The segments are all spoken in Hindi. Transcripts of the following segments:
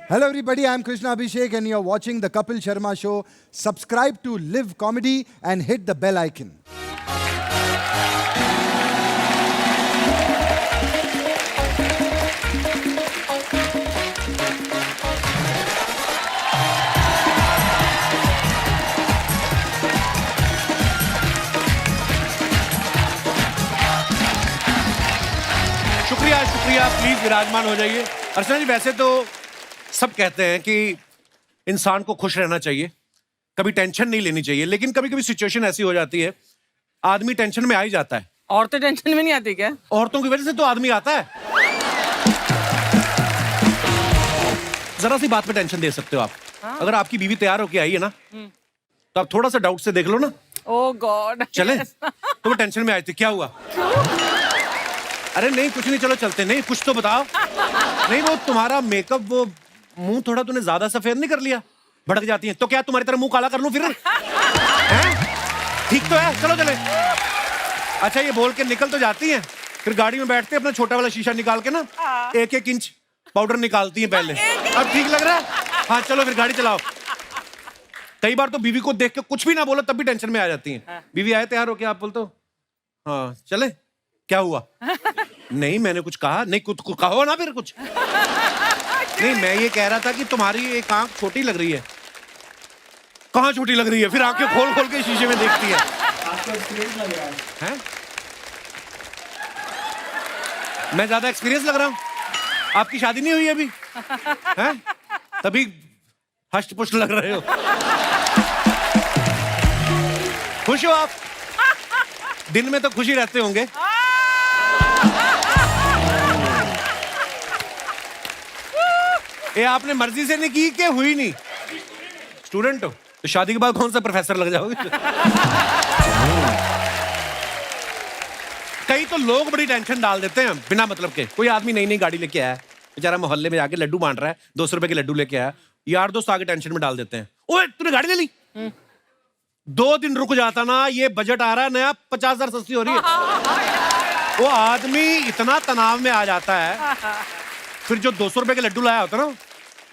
Hello everybody, I'm Krishna Abhishek and you're watching the Kapil Sharma Show. Subscribe to Live Comedy and hit the bell icon. शुक्रिया शुक्रिया, प्लीज विराजमान हो जाइए। अर्चना जी, वैसे तो सब कहते हैं कि इंसान को खुश रहना चाहिए, कभी टेंशन नहीं लेनी चाहिए, लेकिन कभी कभी सिचुएशन ऐसी हो जाती है आदमी टेंशन में आ ही जाता है। औरतें टेंशन में नहीं आती क्या? औरतों की वजह से तो आदमी आता है। जरा सी बात पे टेंशन दे सकते हो आप। अगर आपकी बीवी तैयार होके आई है ना, तो आप थोड़ा सा डाउट से देख लो ना। ओह गॉड, चले तो वो टेंशन में आई थी, क्या हुआ? अरे नहीं कुछ नहीं, चलो चलते। नहीं कुछ तो बताओ। नहीं वो तुम्हारा मेकअप, वो मुंह थोड़ा तूने ज्यादा सफेद नहीं कर लिया, भड़क जाती है। तो क्या तुम्हारी तरह मुंह काला कर लूं फिर? हैं? ठीक तो है, चलो चले। अच्छा ये बोल के निकल तो जाती हैं, फिर गाड़ी में बैठते अपना छोटा वाला शीशा निकाल के ना 1-1 इंच पाउडर निकालती हैं पहले। अब ठीक लग रहा है? हाँ चलो फिर गाड़ी चलाओ। कई बार तो बीवी को देख के कुछ भी ना बोलो तब भी टेंशन में आ जाती हैं। बीवी आए तैयार हो क्या, आप बोलते हो हाँ चले, क्या हुआ? नहीं मैंने कुछ कहा नहीं, कुछ कहो ना फिर कुछ। नहीं मैं ये कह रहा था कि तुम्हारी एक आंख छोटी लग रही है। कहाँ छोटी लग रही है? फिर आंखें खोल खोल के शीशे में देखती है। आपको एक्सपीरियंस लग रहा है? मैं ज्यादा एक्सपीरियंस लग रहा हूँ? आपकी शादी नहीं हुई अभी? हैं? तभी हष्ट पुष्ट लग रहे हो। खुश हो आप? दिन में तो खुशी रहते होंगे। ये आपने मर्जी से नहीं की कि हुई नहीं? स्टूडेंट हो तो शादी के बाद कौन सा प्रोफेसर लग जाओगे? कई तो लोग बड़ी टेंशन डाल देते हैं बिना मतलब के। कोई आदमी नई नई गाड़ी लेके आया, बेचारा मोहल्ले में जाके लड्डू बांट रहा है, 200 रुपए के लड्डू लेके आया, यार दोस्त आगे टेंशन में डाल देते हैं। ओए तूने गाड़ी ले ली? 2 दिन रुक जाता ना, ये बजट आ रहा है नया, 50,000 सस्ती हो रही है। वो आदमी इतना तनाव में आ जाता है, फिर जो 200 रुपए के लड्डू लाया होता ना,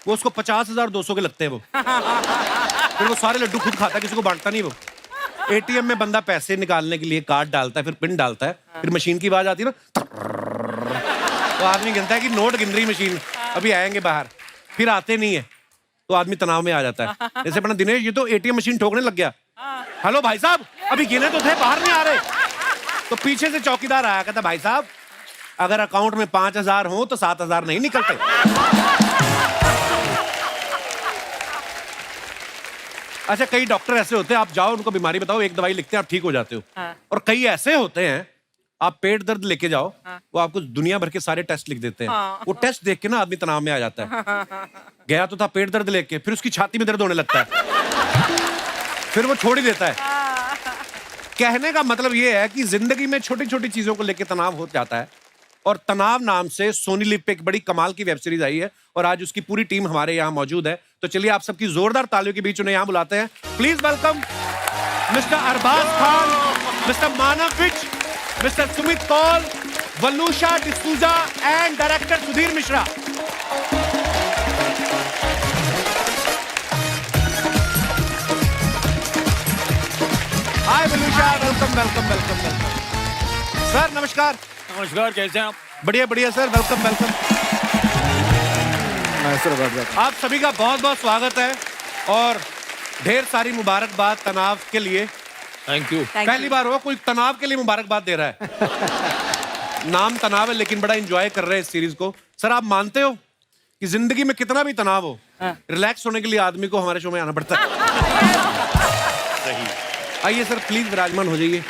वो उसको 50,200 के लगते हैं। वो फिर वो सारे लड्डू खुद खाता है, किसी को बांटता नहीं। वो एटीएम में बंदा पैसे निकालने के लिए कार्ड डालता है, फिर पिन डालता है, फिर मशीन की आवाज आती है ना, तो आदमी गिनता है कि नोट गिन रही मशीन, अभी आएंगे बाहर, फिर आते नहीं है, तो आदमी तनाव में आ जाता है। जैसे अपना दिनेश, ये तो एटीएम मशीन ठोकने लग गया। हेलो भाई साहब, अभी गिने तो थे, बाहर नहीं आ रहे। तो पीछे से चौकीदार आया, कहता भाई साहब अगर अकाउंट में 5,000 हो तो 7,000 नहीं निकलते। अच्छा कई डॉक्टर ऐसे होते हैं, आप जाओ उनको बीमारी बताओ, एक दवाई लिखते हैं, आप ठीक हो जाते हो। और कई ऐसे होते हैं, आप पेट दर्द लेके जाओ, वो आपको दुनिया भर के सारे टेस्ट लिख देते हैं। वो टेस्ट देख के ना आदमी तनाव में आ जाता है। गया तो था पेट दर्द लेके, फिर उसकी छाती में दर्द होने लगता है, फिर वो छोड़ ही देता है। कहने का मतलब ये है कि जिंदगी में छोटी छोटी चीजों को लेकर तनाव हो जाता है। और तनाव नाम से सोनी लिव पे एक बड़ी कमाल की वेब सीरीज आई है और आज उसकी पूरी टीम हमारे यहाँ मौजूद है। तो चलिए आप सबकी जोरदार तालियों के बीच उन्हें यहाँ बुलाते हैं। Please welcome mister Arbaaz Khan, mister Manav Vij, mister Sumit Kaul, Waluscha D'Souza and director Sudhir Mishra. Hi Waluscha, welcome welcome welcome welcome. Sir नमस्कार। नमस्कार, कैसे हैं आप? बढ़िया बढ़िया सर, वेलकम वेलकम। आप सभी का बहुत बहुत स्वागत है और ढेर सारी मुबारकबाद तनाव के लिए। Thank you. पहली बार हो कोई तनाव के लिए मुबारकबाद दे रहा है। नाम तनाव है लेकिन बड़ा एंजॉय कर रहे हैं इस सीरीज को। सर आप मानते हो कि जिंदगी में कितना भी तनाव हो, रिलैक्स होने के लिए आदमी को हमारे शो में आना पड़ता है? सही। आइए सर प्लीज विराजमान हो जाइए।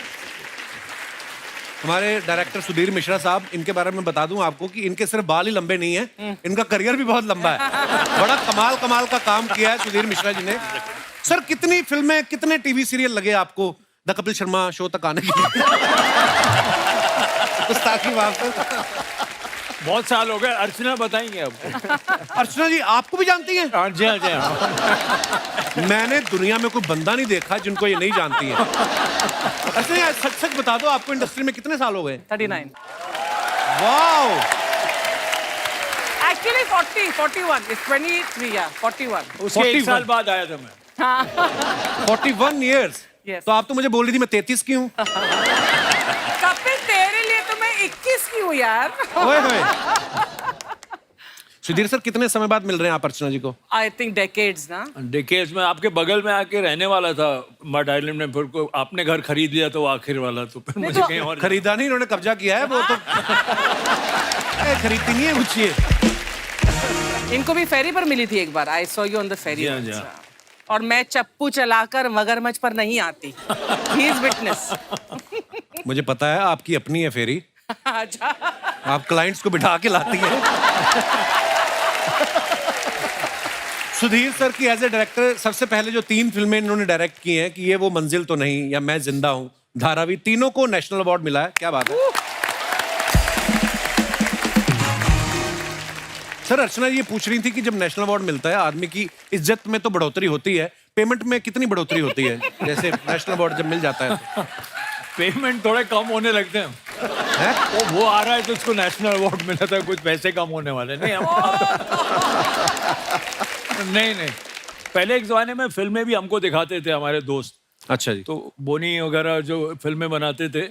हमारे डायरेक्टर सुधीर मिश्रा साहब, इनके बारे में बता दूं आपको कि इनके सिर्फ बाल ही लंबे नहीं है, इनका करियर भी बहुत लंबा है। बड़ा कमाल का काम किया है सुधीर मिश्रा जी ने। सर कितनी फिल्में, कितने टीवी सीरियल लगे आपको द कपिल शर्मा शो तक आने के लिए? बहुत साल हो गए। अर्चना बताएंगे आपको। अर्चना जी आपको भी जानती हैं? हाँ जी, हाँ जी, हाँ। मैंने दुनिया में कोई बंदा नहीं देखा जिनको ये नहीं जानती है। अच्छा यार सच सच बता दो, आपको इंडस्ट्री में कितने साल हो गए? 39। वाओ। Actually 40, 41. It's 23, yeah, 41. उसके 1 साल 41 बाद आया था मैं। 41 years. Yes. तो आप तो मुझे बोल रही थी मैं 33 की हूँ। कपिल तेरे लिए तो मैं 21 की हूँ यार। ओए होए। सुधीर सर कितने समय बाद मिल रहे हैं आप अर्चना जी को? I think decades ना। डिकेड्स में आपके बगल में आके रहने वाला था मड आइलैंड में, फिर को आपने घर खरीद लिया तो वो आखिर वाला, तो फिर मुझे तो- कहीं और खरीदा नहीं, इन्होंने कब्जा किया है वो तो। खरीदती नहीं है कुछ ये। इनको भी फेरी पर मिली थी एक बार। I saw you on the ferry. जी हाँ, जी हाँ। और मैं चप्पू चलाकर मगरमच्छ पर नहीं आती। He is witness. मुझे पता है आपकी अपनी है फेरी, अच्छा। आप क्लाइंट्स को बिठा के लाती हैं। सुधीर सर की एज ए डायरेक्टर सबसे पहले जो 3 फिल्में इन्होंने डायरेक्ट की हैं कि ये वो मंजिल तो नहीं, या मैं जिंदा हूं, धारावी, तीनों को नेशनल अवार्ड मिला है। क्या बात है सर। अर्चना ये पूछ रही थी कि जब नेशनल अवार्ड मिलता है आदमी की इज्जत में तो बढ़ोतरी होती है, पेमेंट में कितनी बढ़ोतरी होती है जैसे नेशनल अवार्ड जब मिल जाता है तो? पेमेंट थोड़े कम होने लगते हैं। वो आ रहा है तो उसको नेशनल अवार्ड मिला था, कुछ पैसे कम होने वाले नहीं नहीं। पहले एक जमाने में फिल्में भी हमको दिखाते थे हमारे दोस्त, अच्छा जी। तो बोनी वगैरह जो फिल्में बनाते थे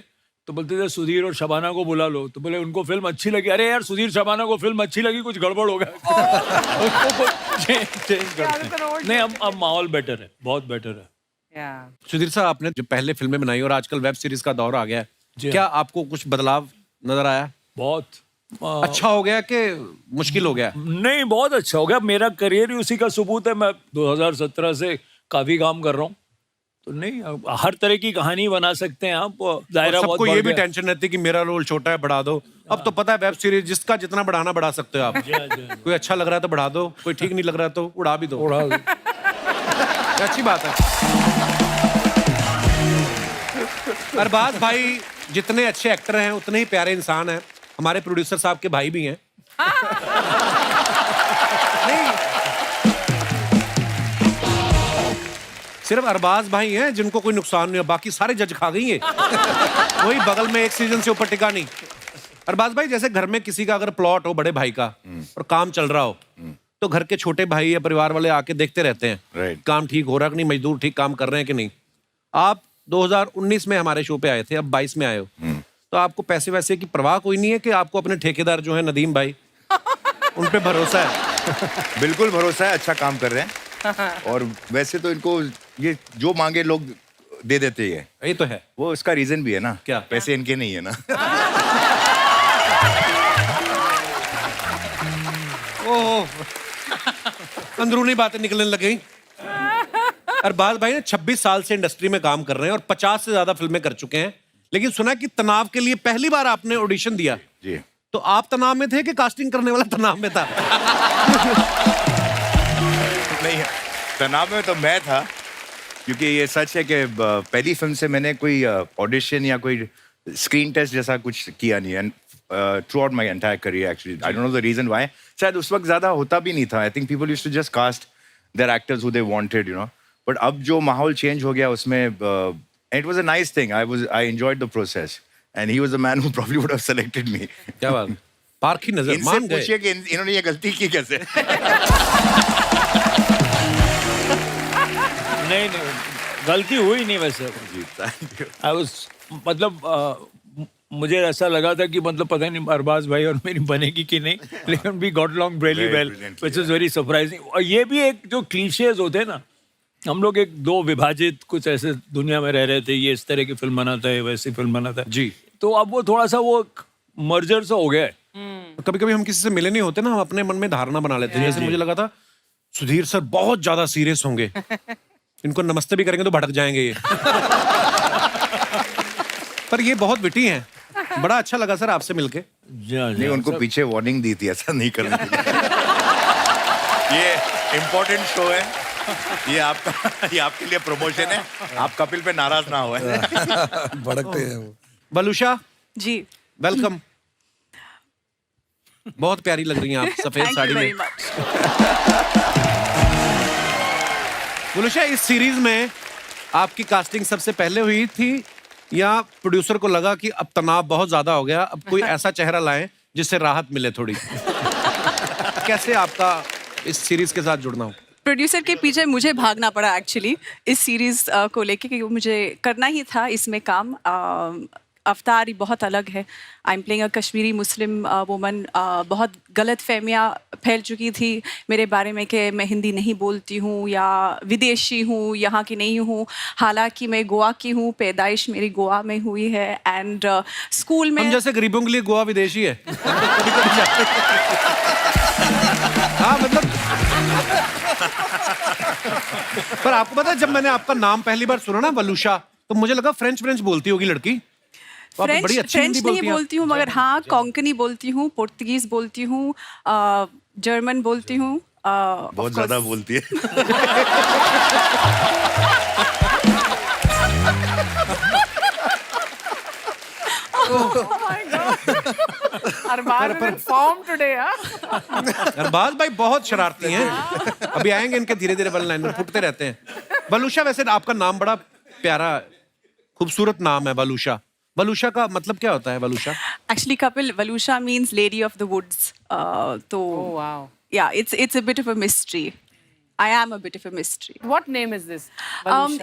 तो बोलते थे सुधीर और शबाना को बुला लो, तो बोले उनको फिल्म अच्छी लगी। अरे यार सुधीर शबाना को फिल्म अच्छी लगी, कुछ गड़बड़ हो गया। उसको चेंज करते हैं। नहीं, अब माहौल बेटर है, बहुत बेटर है। Yeah. सुधीर साहब आपने जो पहले फिल्में बनाई और आजकल वेब सीरीज का दौर आ गया है, जी क्या आपको कुछ बदलाव नजर आया? बहुत अच्छा हो गया कि मुश्किल हो गया? नहीं, बहुत अच्छा हो गया। मेरा करियर ही उसी का सबूत है। मैं 2017 से काफी काम कर रहा हूँ, तो नहीं, हर तरह की कहानी बना सकते हैं आप। दायरा बहुत सबको बढ़ ये भी गया। टेंशन रहती है कि मेरा रोल छोटा है, बढ़ा दो। अब तो पता है वेब सीरीज जिसका जितना बढ़ाना बढ़ा सकते हो आप। कोई अच्छा लग रहा है तो बढ़ा दो, कोई ठीक नहीं लग रहा है तो उड़ा भी दो। उड़ा दो। अच्छी बात है। अरबाज भाई जितने अच्छे एक्टर हैं उतने ही प्यारे इंसान हैं। हमारे प्रोड्यूसर साहब के भाई भी हैं। नहीं, सिर्फ अरबाज भाई हैं जिनको कोई नुकसान नहीं है, बाकी सारे जज खा गई हैं। वही बगल में एक सीजन से ऊपर टिका नहीं। अरबाज भाई जैसे घर में किसी का अगर प्लॉट हो बड़े भाई का और काम चल रहा हो, तो घर के छोटे भाई या परिवार वाले आके देखते रहते हैं Right. काम ठीक हो रहा कि नहीं, मजदूर ठीक काम कर रहे हैं कि नहीं। आप 2019 में हमारे शो पे आए थे, अब 22 में आए हो, तो आपको पैसे वैसे की परवाह कोई नहीं है कि आपको अपने ठेकेदार जो है नदीम भाई, उन पे भरोसा है? बिल्कुल भरोसा है, अच्छा काम कर रहे हैं। और वैसे तो इनको ये जो मांगे लोग दे देते हैं। ये तो है। वो इसका रीजन भी है ना, क्या? पैसे इनके नहीं है ना। ओह, अंदरूनी बातें निकलने लग गई। अरबाज भाई ने 26 साल से इंडस्ट्री में काम कर रहे हैं और 50 से ज्यादा फिल्में कर चुके हैं, लेकिन सुना कि तनाव के लिए पहली बार आपने ऑडिशन दिया। जी। तो आप तनाव में थे कि कास्टिंग करने वाला तनाव में था? नहीं, तनाव में तो मैं था, क्योंकि ये सच है कि पहली फिल्म से मैंने कोई ऑडिशन या कोई स्क्रीन टेस्ट जैसा कुछ किया नहीं है। Throughout my entire career actually, I don't know the reason why. शायद उस वक्त ज्यादा होता भी नहीं था। I think people used to just cast their actors who they wanted, you know. But अब जो माहौल चेंज हो गया उसमें, it was a nice thing. I enjoyed the process and he was the man who probably would have selected me. क्या बात, पारखी नजर, इनसे मान गए। पूछिए कि इन्होंने ये गलती की कैसे। नहीं, गलती हुई नहीं वैसे। आई वाज, मतलब मुझे ऐसा लगा था कि मतलब पता नहीं अरबाज भाई और मेरी बनेगी कि नहीं, लेकिन we got along really well, which is very surprising. और ये भी एक जो क्लीशेज होते हैं ना, हम लोग एक दो विभाजित कुछ ऐसे दुनिया में रह रहे थे, ये इस तरह की फिल्म बनाता है, वैसी फिल्म बनाता है जी। तो अब वो थोड़ा सा वो मर्जर सा हो गया है। कभी कभी हम किसी से मिले नहीं होते ना, हम अपने मन में धारणा बना लेते हैं। जैसे मुझे लगा था सुधीर सर बहुत ज्यादा सीरियस होंगे, इनको नमस्ते भी करेंगे तो भड़क जाएंगे ये। पर ये बहुत विटी हैं। बड़ा अच्छा लगा सर आपसे मिलके। नहीं, उनको पीछे वार्निंग दी थी ऐसा नहीं करने के लिए। ये इम्पोर्टेंट शो है, ये आपके लिए प्रमोशन है। आप कपिल पे नाराज ना हो। भड़कते हैं वो। बलूशा, जी। वेलकम। बहुत प्यारी लग रही हैं आप सफेद Thank साड़ी you में। very much. बलूशा, इस सीरीज में आपकी कास्टिंग सबसे पहले हुई थी या प्रोड्यूसर को लगा कि अब तनाव बहुत ज्यादा हो गया, अब कोई ऐसा चेहरा लाएं जिससे राहत मिले थोड़ी? कैसे आपका इस सीरीज के साथ जुड़ना हो? प्रोड्यूसर के पीछे मुझे भागना पड़ा एक्चुअली इस सीरीज को लेके, क्योंकि मुझे करना ही था इसमें काम। अवतार ही बहुत अलग है। I am playing a Kashmiri Muslim woman. बहुत गलत फहमियाँ फैल चुकी थी मेरे बारे में कि मैं हिंदी नहीं बोलती हूँ या विदेशी हूँ, यहाँ की नहीं हूँ। हालांकि मैं गोवा की हूँ, पैदाइश मेरी गोवा में हुई है। एंड स्कूल में हम जैसे गरीबों के लिए गोवा विदेशी है। कभी-कभी जाते हैं। हाँ मतलब पर आपको पता है जब मैंने आपका नाम पहली बार सुना ना वलूशा, तो मुझे लगा फ्रेंच बोलती होगी लड़की। तो आप बड़ी अच्छी हिंदी फ्रेंच नहीं बोलती हैं। बोलती हूँ, मगर हाँ कोंकणी बोलती हूँ, पुर्तगीज बोलती हूँ, जर्मन बोलती हूँ। बहुत ज्यादा बोलती है। Arbaaz form today. अरबाज भाई बहुत शरारती हैं। अभी आएंगे इनके धीरे धीरे वन लाइन में फुटते रहते हैं। बलूशा, वैसे आपका नाम बड़ा प्यारा खूबसूरत नाम है बलूशा। बलूशा का मतलब क्या होता है बलूशा? Actually Kapil, Waluscha means lady of the woods. तो wow. Yeah it's a bit of a mystery. I am a bit of a mystery. What name is this?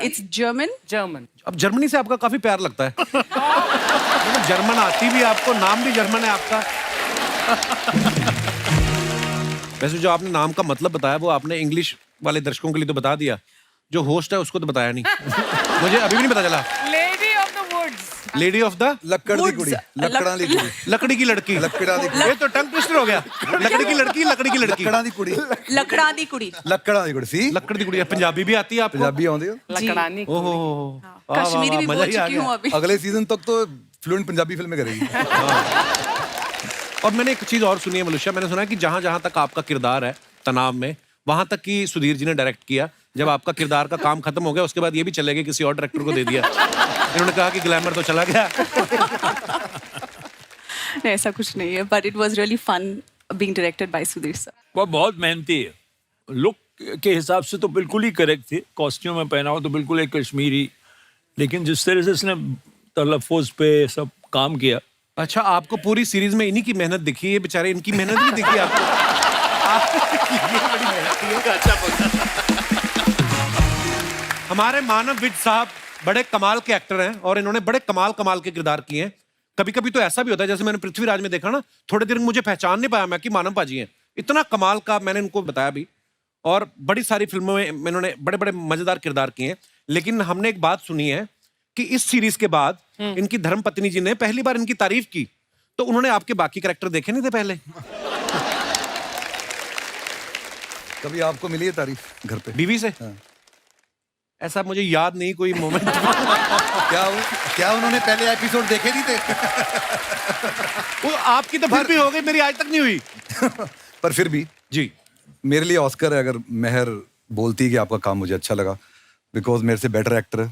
It's German. German. अब जर्मनी से आपका काफी प्यार लगता है। मतलब जर्मन आती भी आपको, नाम भी जर्मन है आपका। वैसे जो आपने नाम का मतलब बताया वो आपने इंग्लिश वाले दर्शकों के लिए तो बता दिया, जो होस्ट है उसको तो बताया नहीं। मुझे अभी भी नहीं पता चला। Lady of the woods. Lady of the ਲੱਕੜ ਦੀ ਕੁੜੀ ਲੱਕੜਾਂ ਦੀ ਕੁੜੀ लकड़ी की लड़की। ਲੱਕੜਾਂ ਦੀ ये तो टंग ट्विस्टर हो गया। लकड़ी की लड़की, लकड़ी की लड़की। ਲੱਕੜਾਂ ਦੀ ਕੁੜੀ लकड़ा दी कुड़ी। ਲੱਕੜਾਂ ਦੀ ਕੁੜੀ ਸੀ लकड़ी की कुड़ी। पंजाबी भी आती है आपको? ਪੰਜਾਬੀ ਆਉਂਦੀ ਹੋ लकड़ानी कुड़ी। ओहो कश्मीरी भी बोल चुकी हूँ अभी। अगले सीजन तक तो फ्लुएंट पंजाबी फिल्में करेगी। और मैंने एक चीज और सुनी है मलुष्या, मैंने सुना है कि जहां जहां तक आपका किरदार है तनाव में, वहां तक की सुधीर जी ने डायरेक्ट किया। जब आपका किरदार का काम खत्म हो गया उसके बाद ये भी चले गए, किसी और डायरेक्टर को दे दिया। इन्होंने कहा कि ग्लैमर तो चला गया। नहीं, ऐसा कुछ नहीं है, but it was really fun being directed by Sudhir sir. वो बहुत मेहनती है। लुक के हिसाब से तो बिल्कुल ही करेक्ट थे। कॉस्ट्यूम में पहना हो तो बिल्कुल एक कश्मीरी, लेकिन जिस तरह से इसने तलफ़ुज़ पे सब काम किया। अच्छा, आपको पूरी सीरीज में इन्हीं की मेहनत दिखी है? बेचारे इनकी मेहनत नहीं दिखी आपको? ये बड़ी मेहनत है। अच्छा, हमारे मानव विज साहब बड़े कमाल के एक्टर हैं और इन्होंने बड़े कमाल के किरदार किए हैं। कभी कभी तो ऐसा भी होता है, जैसे मैंने पृथ्वीराज में देखा ना, थोड़े देर मुझे पहचान नहीं पाया मैं कि मानव पाजी हैं। इतना कमाल का मैंने इनको बताया भी। और बड़ी सारी फिल्मों में इन्होंने बड़े बड़े मजेदार किरदार किए हैं। लेकिन हमने एक बात सुनी है कि इस सीरीज के बाद इनकी धर्मपत्नी जी ने पहली बार इनकी तारीफ की, तो उन्होंने आपके बाकी कैरेक्टर देखे नहीं थे पहले? कभी आपको मिली है तारीफ घर पे बीवी से? ऐसा मुझे याद नहीं कोई मोमेंट। क्या उन्होंने पहले एपिसोड देखे नहीं थे? वो आपकी तो फिर भी हो गई, मेरी आज तक नहीं हुई। पर फिर भी जी, मेरे लिए ऑस्कर है अगर मेहर बोलती है कि आपका काम मुझे अच्छा लगा, बिकॉज मेरे से बेटर एक्टर है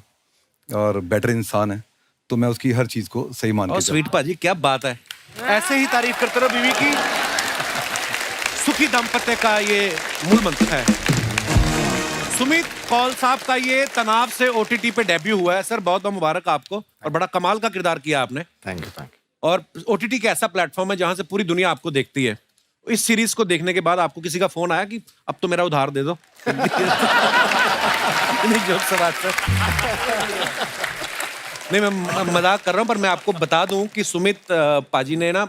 और बेटर इंसान है, तो मैं उसकी हर चीज को सही मान और के स्वीट पाजी क्या बात है। ऐसे ही तारीफ करते रहो बीवी की। सुखी दाम्पत्य का ये मूल मंत्र है। सुमित कौल साहब का ये तनाव से OTT पे डेब्यू हुआ है। सर बहुत बहुत मुबारक आपको, और बड़ा कमाल का किरदार किया आपने। Thank you. और OTT का ऐसा प्लेटफॉर्म है जहां से पूरी दुनिया आपको देखती है। इस सीरीज को देखने के बाद आपको किसी का फोन आया कि अब तो मेरा उधार दे दो? नहीं, जोक से बात सर। नहीं, मैं मजाक कर रहा हूं, पर मैं आपको बता दूं कि सुमित पाजी ने ना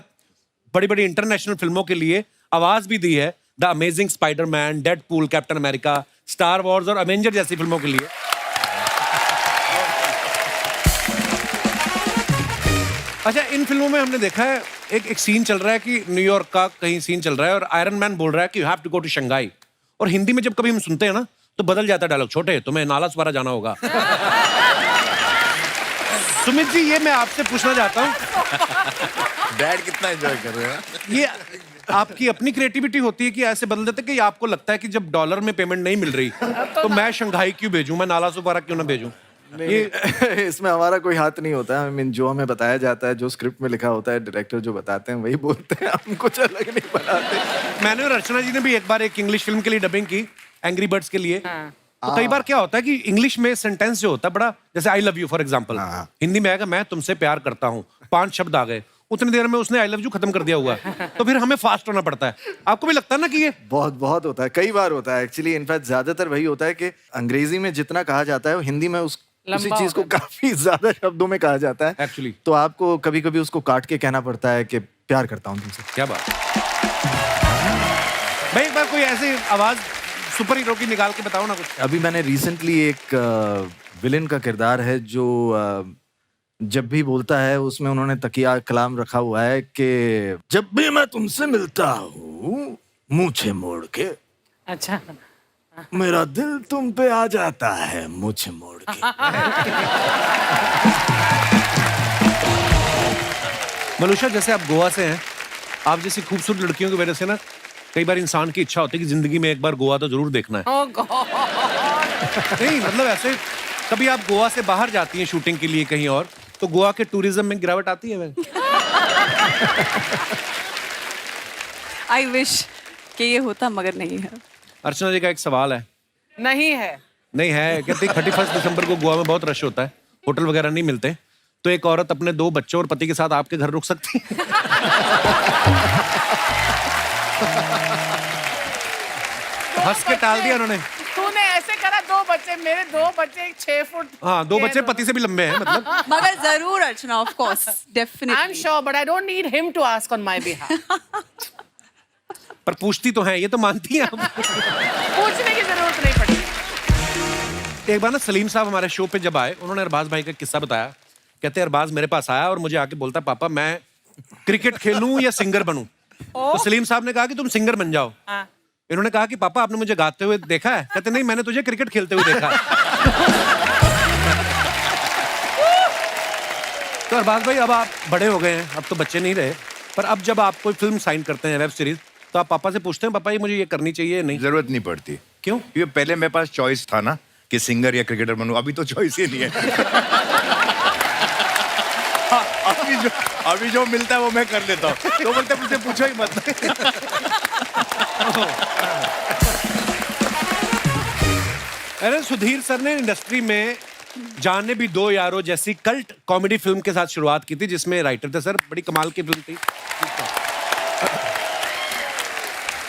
बड़ी बड़ी इंटरनेशनल फिल्मों के लिए आवाज भी दी है। The amazing Spiderman, Deadpool, captain America, star Wars और अवेंजर जैसी फिल्मों के लिए। अच्छा, इन फिल्मों में हमने देखा है एक सीन चल रहा है कि न्यूयॉर्क का कहीं सीन चल रहा है और आयरन मैन बोल रहा है कि you have to go to Shanghai, और हिंदी में जब कभी हम सुनते हैं ना तो बदल जाता है डायलॉग, छोटे तुम्हें नालासवारा जाना होगा। सुमित जी, ये मैं आपसे पूछना चाहता हूँ, डैड कितना एंजॉय कर रहे हैं? ये आपकी अपनी क्रिएटिविटी होती है कि ऐसे बदल देते कि आपको लगता है कि जब डॉलर में पेमेंट नहीं मिल रही तो मैं शंघाई क्यों भेजूं, मैं नालासोपारा क्यों ना भेजूं? ये इसमें हमारा कोई हाथ नहीं होता है। आई मीन जो हमें बताया जाता है, जो स्क्रिप्ट में लिखा होता है, डायरेक्टर जो बताते हैं वही बोलते हैं, हम कुछ अलग नहीं बनाते। मैंने और अर्चना जी ने भी एक बार एक इंग्लिश फिल्म के लिए डबिंग की, एंग्री बर्ड्स के लिए। तो कई बार क्या होता है कि इंग्लिश में सेंटेंस जो होता है बड़ा, जैसे I love you for example, Hindi में आएगा मैं तुमसे प्यार करता हूँ, 5 शब्द आ गए, उतनी देर में उसने आई लव यू खत्म कर दिया हुआ है। तो फिर हमें फास्ट होना पड़ता है। आपको भी लगता है ना कि ये बहुत बहुत होता है, कई बार होता है एक्चुअली। इनफैक्ट ज्यादातर वही होता है कि अंग्रेजी में जितना कहा जाता है वो हिंदी में उसी लंबा चीज को होता काफी ज्यादा शब्दों में कहा जाता है Actually. तो आपको कभी कभी उसको काट के कहना पड़ता है कि प्यार करता हूँ तुमसे। क्या बात भाई, एक बार कोई ऐसी आवाज सुपर हीरो की निकाल के बताओ ना कुछ। अभी मैंने रिसेंटली एक विलेन का किरदार है जो जब भी बोलता है उसमें उन्होंने तकिया कलाम रखा हुआ है कि जब भी मैं तुमसे मिलता हूँ मूछे मोड़ के अच्छा, मेरा दिल तुम पे आ जाता है मूछे मोड़ के। मनुष्य, जैसे आप गोवा से हैं, आप जैसी खूबसूरत लड़कियों की वजह से ना कई बार इंसान की इच्छा होती है कि जिंदगी में एक बार गोवा तो जरूर देखना है। ओह गॉड, नहीं मतलब ऐसे कभी आप गोवा से बाहर जाती हैं शूटिंग के लिए कहीं और, तो गोवा के टूरिज्म में गिरावट आती है? आई विश कि ये होता, मगर नहीं है। अर्चना जी का एक सवाल है। नहीं है। नहीं है, कहते 31 दिसंबर को गोवा में बहुत रश होता है, होटल वगैरह नहीं मिलते, तो एक औरत अपने 2 बच्चों और पति के साथ आपके घर रुक सकती है? हंस के टाल दिया उन्होंने। तूने ऐसे करा, 2 बच्चे, मेरे 2 बच्चे 6 फुट। हाँ, 2 बच्चे पति से भी लंबे हैं मतलब। मगर जरूर Archana, of course, I am definitely. Sure, but I don't need him to ask on my behalf. पर पूछती तो हैं, ये तो मानती हैं आप। पूछने की जरूरत नहीं पड़ी। एक बार ना सलीम साहब हमारे शो पे जब आए, उन्होंने अरबाज भाई का किस्सा बताया। कहते अरबाज मेरे पास आया और मुझे आके बोलता, पापा मैं क्रिकेट खेलूं या सिंगर बनूं? तो सलीम साहब ने कहा कि तुम सिंगर बन जाओ। हाँ। इन्होंने कहा कि पापा आपने मुझे गाते हुए देखा है? कहते नहीं, मैंने तुझे क्रिकेट खेलते हुए देखा है। तो अरबाज भाई, अब आप बड़े हो गए हैं, अब तो बच्चे नहीं रहे, पर अब जब आप कोई फिल्म साइन करते हैं, वेब सीरीज, तो आप पापा से पूछते हैं, पापा ये मुझे ये करनी चाहिए? नहीं, जरूरत नहीं पड़ती। क्यों? क्योंकि पहले मेरे पास चॉइस था ना कि सिंगर या क्रिकेटर बनूं, अभी तो चॉइस ही नहीं है। अभी जो मिलता है वो मैं कर लेता हूँ। तो बोलते मुझसे पूछो ही मत। अरे सुधीर सर ने इंडस्ट्री में जाने भी दो यारो जैसी कल्ट कॉमेडी फिल्म के साथ शुरुआत की थी, जिसमें राइटर थे सर, बड़ी कमाल की फिल्म थी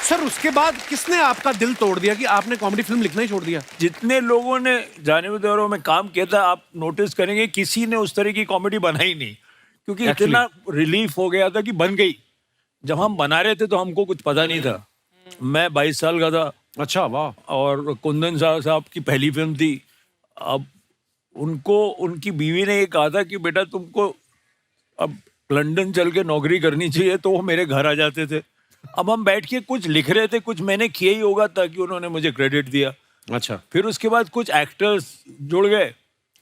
सर। उसके बाद किसने आपका दिल तोड़ दिया कि आपने कॉमेडी फिल्म लिखना ही छोड़ दिया? जितने लोगों ने जाने दौरों में काम किया था, आप नोटिस करेंगे किसी ने उस तरह की कॉमेडी बनाई नहीं, क्योंकि इतना रिलीफ हो गया था कि बन गई। जब हम बना रहे थे तो हमको कुछ पता नहीं था। मैं 22 साल का था। अच्छा, वाह। और कुंदन साहब की पहली फिल्म थी। अब उनको उनकी बीवी ने ये कहा था कि बेटा तुमको अब लंदन चल के नौकरी करनी चाहिए, तो वो मेरे घर आ जाते थे। अब हम बैठ के कुछ लिख रहे थे, कुछ मैंने किया ही होगा, ताकि उन्होंने मुझे क्रेडिट दिया। अच्छा, फिर उसके बाद कुछ एक्टर्स जुड़ गए।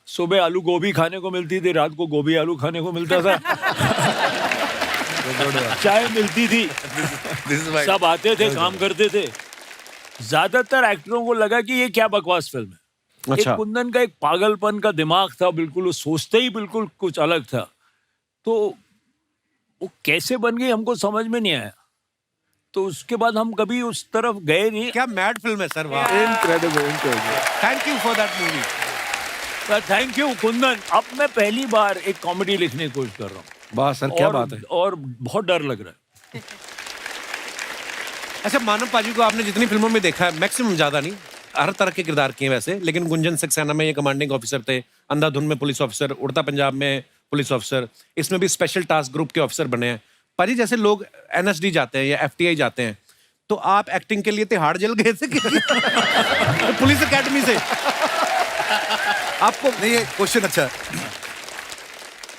सुबह आलू गोभी खाने को मिलती थी, रात को गोभी आलू खाने को मिलता था। चाय मिलती थी, सब आते थे, काम करते थे। ज्यादातर एक्टरों को लगा कि ये क्या बकवास फिल्म है। अच्छा। एक कुंदन का एक पागलपन का दिमाग था, बिल्कुल वो सोचते ही बिल्कुल कुछ अलग था। तो वो कैसे बन गई हमको समझ में नहीं आया। तो उसके बाद हम कभी उस तरफ गए नहीं। क्या मैड फिल्म है सर, वाह। Incredible, incredible. Thank you for that movie. Thank you Kundan. अब मैं पहली बार एक कॉमेडी लिखने की कोशिश कर रहा हूँ। वाह सर, क्या बात है। और बहुत डर लग रहा है। अच्छा, मानव पाजी को आपने जितनी फिल्मों में देखा है, मैक्सिमम ज्यादा नहीं, हर तरह के किरदार किए वैसे, लेकिन गुंजन सक्सेना में ये कमांडिंग ऑफिसर थे, अंधाधुन में पुलिस ऑफिसर, उड़ता पंजाब में पुलिस ऑफिसर, इसमें भी स्पेशल टास्क ग्रुप के ऑफिसर बने हैं। पाजी, जैसे लोग NSD जाते हैं या FTI जाते हैं, तो आप एक्टिंग के लिए तिहाड़ जेल गए थे पुलिस अकेडमी से? आपको नहीं, ये क्वेश्चन अच्छा है।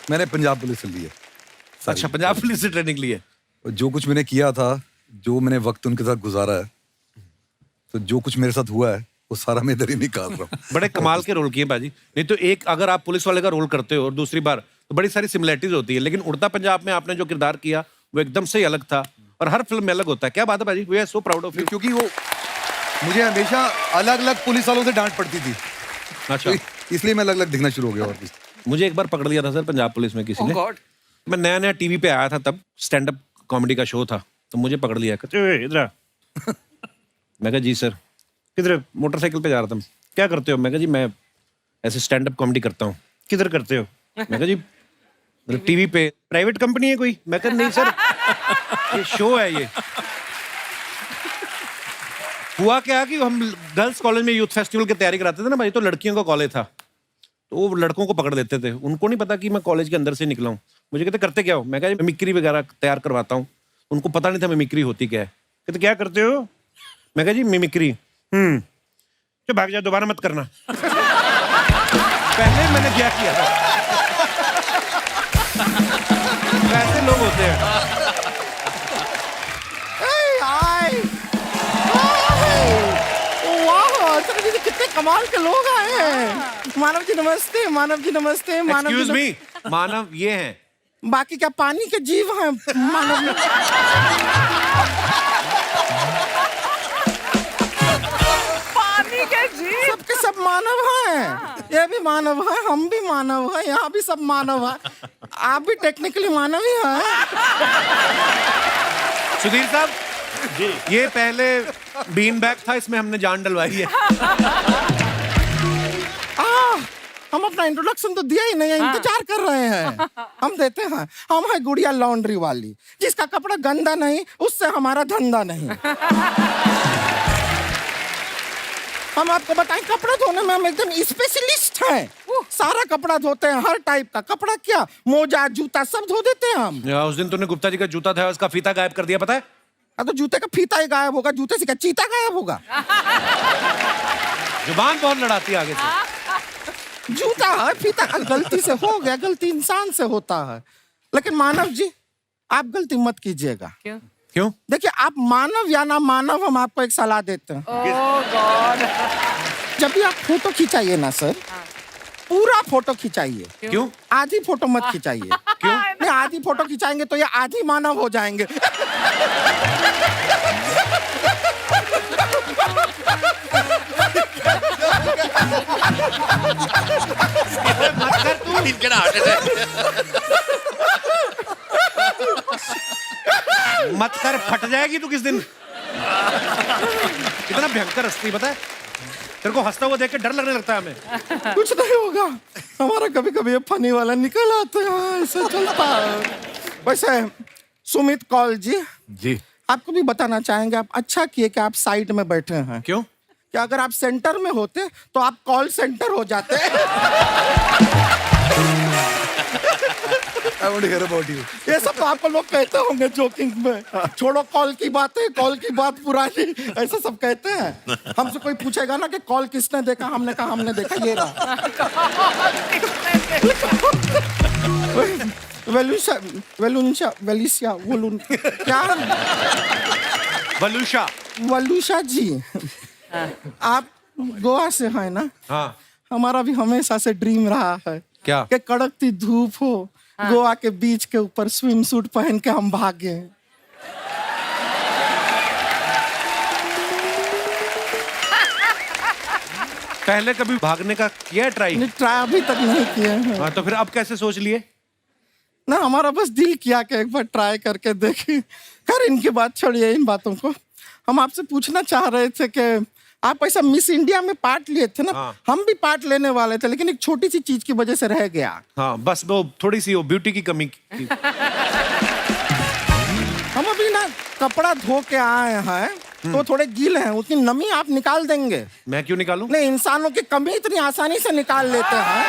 मैंने पंजाब पुलिस से ली है। अच्छा, पंजाब पुलिस से ट्रेनिंग ली है। जो कुछ मैंने किया था, जो मैंने वक्त उनके साथ गुजारा है, तो जो कुछ मेरे साथ हुआ है वो सारा मैं इधर ही निकाल रहा हूँ। बड़े कमाल के रोल किए बाजी। नहीं तो एक अगर आप पुलिस वाले का रोल करते हो और दूसरी बार, तो बड़ी सारी सिमिलरिटीज होती है, लेकिन उड़ता पंजाब में आपने जो किरदार किया वो एकदम से ही अलग था और हर फिल्म में अलग होता है। क्या बात है बाजी, we are so proud of you. क्योंकि वो मुझे हमेशा अलग अलग पुलिस वालों से डांट पड़ती थी, अच्छा, तो इसलिए मैं अलग अलग दिखना शुरू हो गया। और मुझे एक बार पकड़ लिया था सर पंजाब पुलिस में किसी ने। गॉड। मैं नया नया टीवी पे आया था, तब स्टैंड अप कॉमेडी का शो था, तो मुझे पकड़ लिया। कहते "ओए, इधर आ।" मैं कहा जी सर। किधर? मोटरसाइकिल पे जा रहा था। क्या करते हो? मैं कहा जी मैं ऐसे स्टैंड अप कॉमेडी करता हूँ। किधर करते हो? मैं कहा जी मतलब टीवी पे प्राइवेट कंपनी है कोई? मैं कहा नहीं सर, ये शो है ये। हुआ क्या कि हम गर्ल्स कॉलेज में यूथ फेस्टिवल की तैयारी कराते थे ना भाई, तो लड़कियों का कॉलेज था, तो वो लड़कों को पकड़ लेते थे। उनको नहीं पता कि मैं कॉलेज के अंदर से निकला हूँ। मुझे कहते करते क्या हो? मैं कहा मिमिक्री वगैरह तैयार करवाता हूँ। उनको पता नहीं था मिमिक्री होती क्या है। कहते क्या करते हो? मैं कहा जी मिमिक्री। तो भाग जाओ, दोबारा मत करना। पहले मैंने क्या किया था। वैसे लोग होते हैं। कितने कमाल के लोग आए हैं। मानव जी नमस्ते, मानव जी नमस्ते, मानव एक्सक्यूज जी मी, मानव ये हैं। बाकी क्या पानी के जीव हैं मानव? पानी के जीव। सबके सब मानव हैं। ये भी मानव है, हम भी मानव है, यहाँ भी सब मानव है। आप भी टेक्निकली मानव ही हैं। सुधीर साहब जी, ये पहले बीन बैग था, इसमें हमने जान डलवाई है। हम अपना इंट्रोडक्शन तो दिया ही नहीं है, इंतजार कर रहे हैं। हम देते हैं। हम है गुड़िया लॉन्ड्री वाली, जिसका कपड़ा गंदा नहीं, उससे हमारा धंधा नहीं। हम आपको बताएं, कपड़ा धोने में हम एकदम स्पेशलिस्ट हैं। सारा कपड़ा धोते हैं, हर टाइप का कपड़ा, क्या मोजा जूता सब धो देते हैं हम। उस दिन तूने गुप्ता जी का जूता था, उसका फीता गायब कर दिया, पता है? तो जूते का फीता ही गायब होगा, जूते से क्या चीता गायब होगा? जुबान बहुत लड़ाती है आगे से। जूता है, फीता गलती से हो गया, गलती इंसान से होता है। लेकिन मानव जी, आप गलती मत कीजिएगा। क्यों? देखिए, आप मानव या ना मानव, हम आपको एक सलाह देते हैं। ओह गॉड। जब भी आप फोटो खिंचाइए ना सर, पूरा फोटो खिंचाइए। क्यों? आधी फोटो मत खिंचाइए। क्यों? नहीं, आधी फोटो खिंचाएंगे तो ये आधी मानव हो जाएंगे। मत कर, फट जाएगी तू किस दिन। इतना भयंकर हंसती, पता है? तेरे को हंसता हुआ देख के डर लगने लगता है हमें। कुछ नहीं होगा, हमारा कभी कभी ये फनी वाला निकल आता है, ऐसा चलता है। वैसे सुमित कौल जी, आपको भी बताना चाहेंगे, आप अच्छा किए कि आप साइड में बैठे हैं। क्यों? कि अगर आप सेंटर में होते तो आप कॉल सेंटर हो जाते। I want to hear about you. ये सब तो आपको लोग कहते होंगे जोकिंग में, छोड़ो कॉल की बातें, कॉल की बात पुरानी, ऐसा सब कहते हैं। हमसे कोई पूछेगा ना कि कॉल किसने देखा, हमने कहा हमने देखा, ये रहा। वेलुशा क्या? वलूशा जी, आप गोवा से हैं ना? हाँ। हमारा भी हमेशा से ड्रीम रहा है क्या? कि कड़कती धूप हो, गोवा के बीच के ऊपर स्विम सूट पहन के हम भागे। पहले कभी भागने का किया ट्राई? नहीं, ट्राई अभी तक नहीं किए हैं। हाँ, तो फिर अब कैसे सोच लिए? ना, हमारा बस दिल किया कि एक बार ट्राई करके देखें। खैर, इनकी बात छोड़िए, इन बातों को। हम आपसे पूछना चाह रहे थे कि आप ऐसा मिस इंडिया में पार्ट लिए थे ना? हाँ। हम भी पार्ट लेने वाले थे, लेकिन एक छोटी सी चीज की वजह से रह गया। हाँ, बस वो थोड़ी सी वो ब्यूटी की कमी थी। हम अभी ना कपड़ा धो के आए हैं, तो थोड़े गीले हैं, उतनी नमी आप निकाल देंगे? मैं क्यों निकालूं? नहीं, इंसानों की कमी इतनी आसानी से निकाल लेते हैं।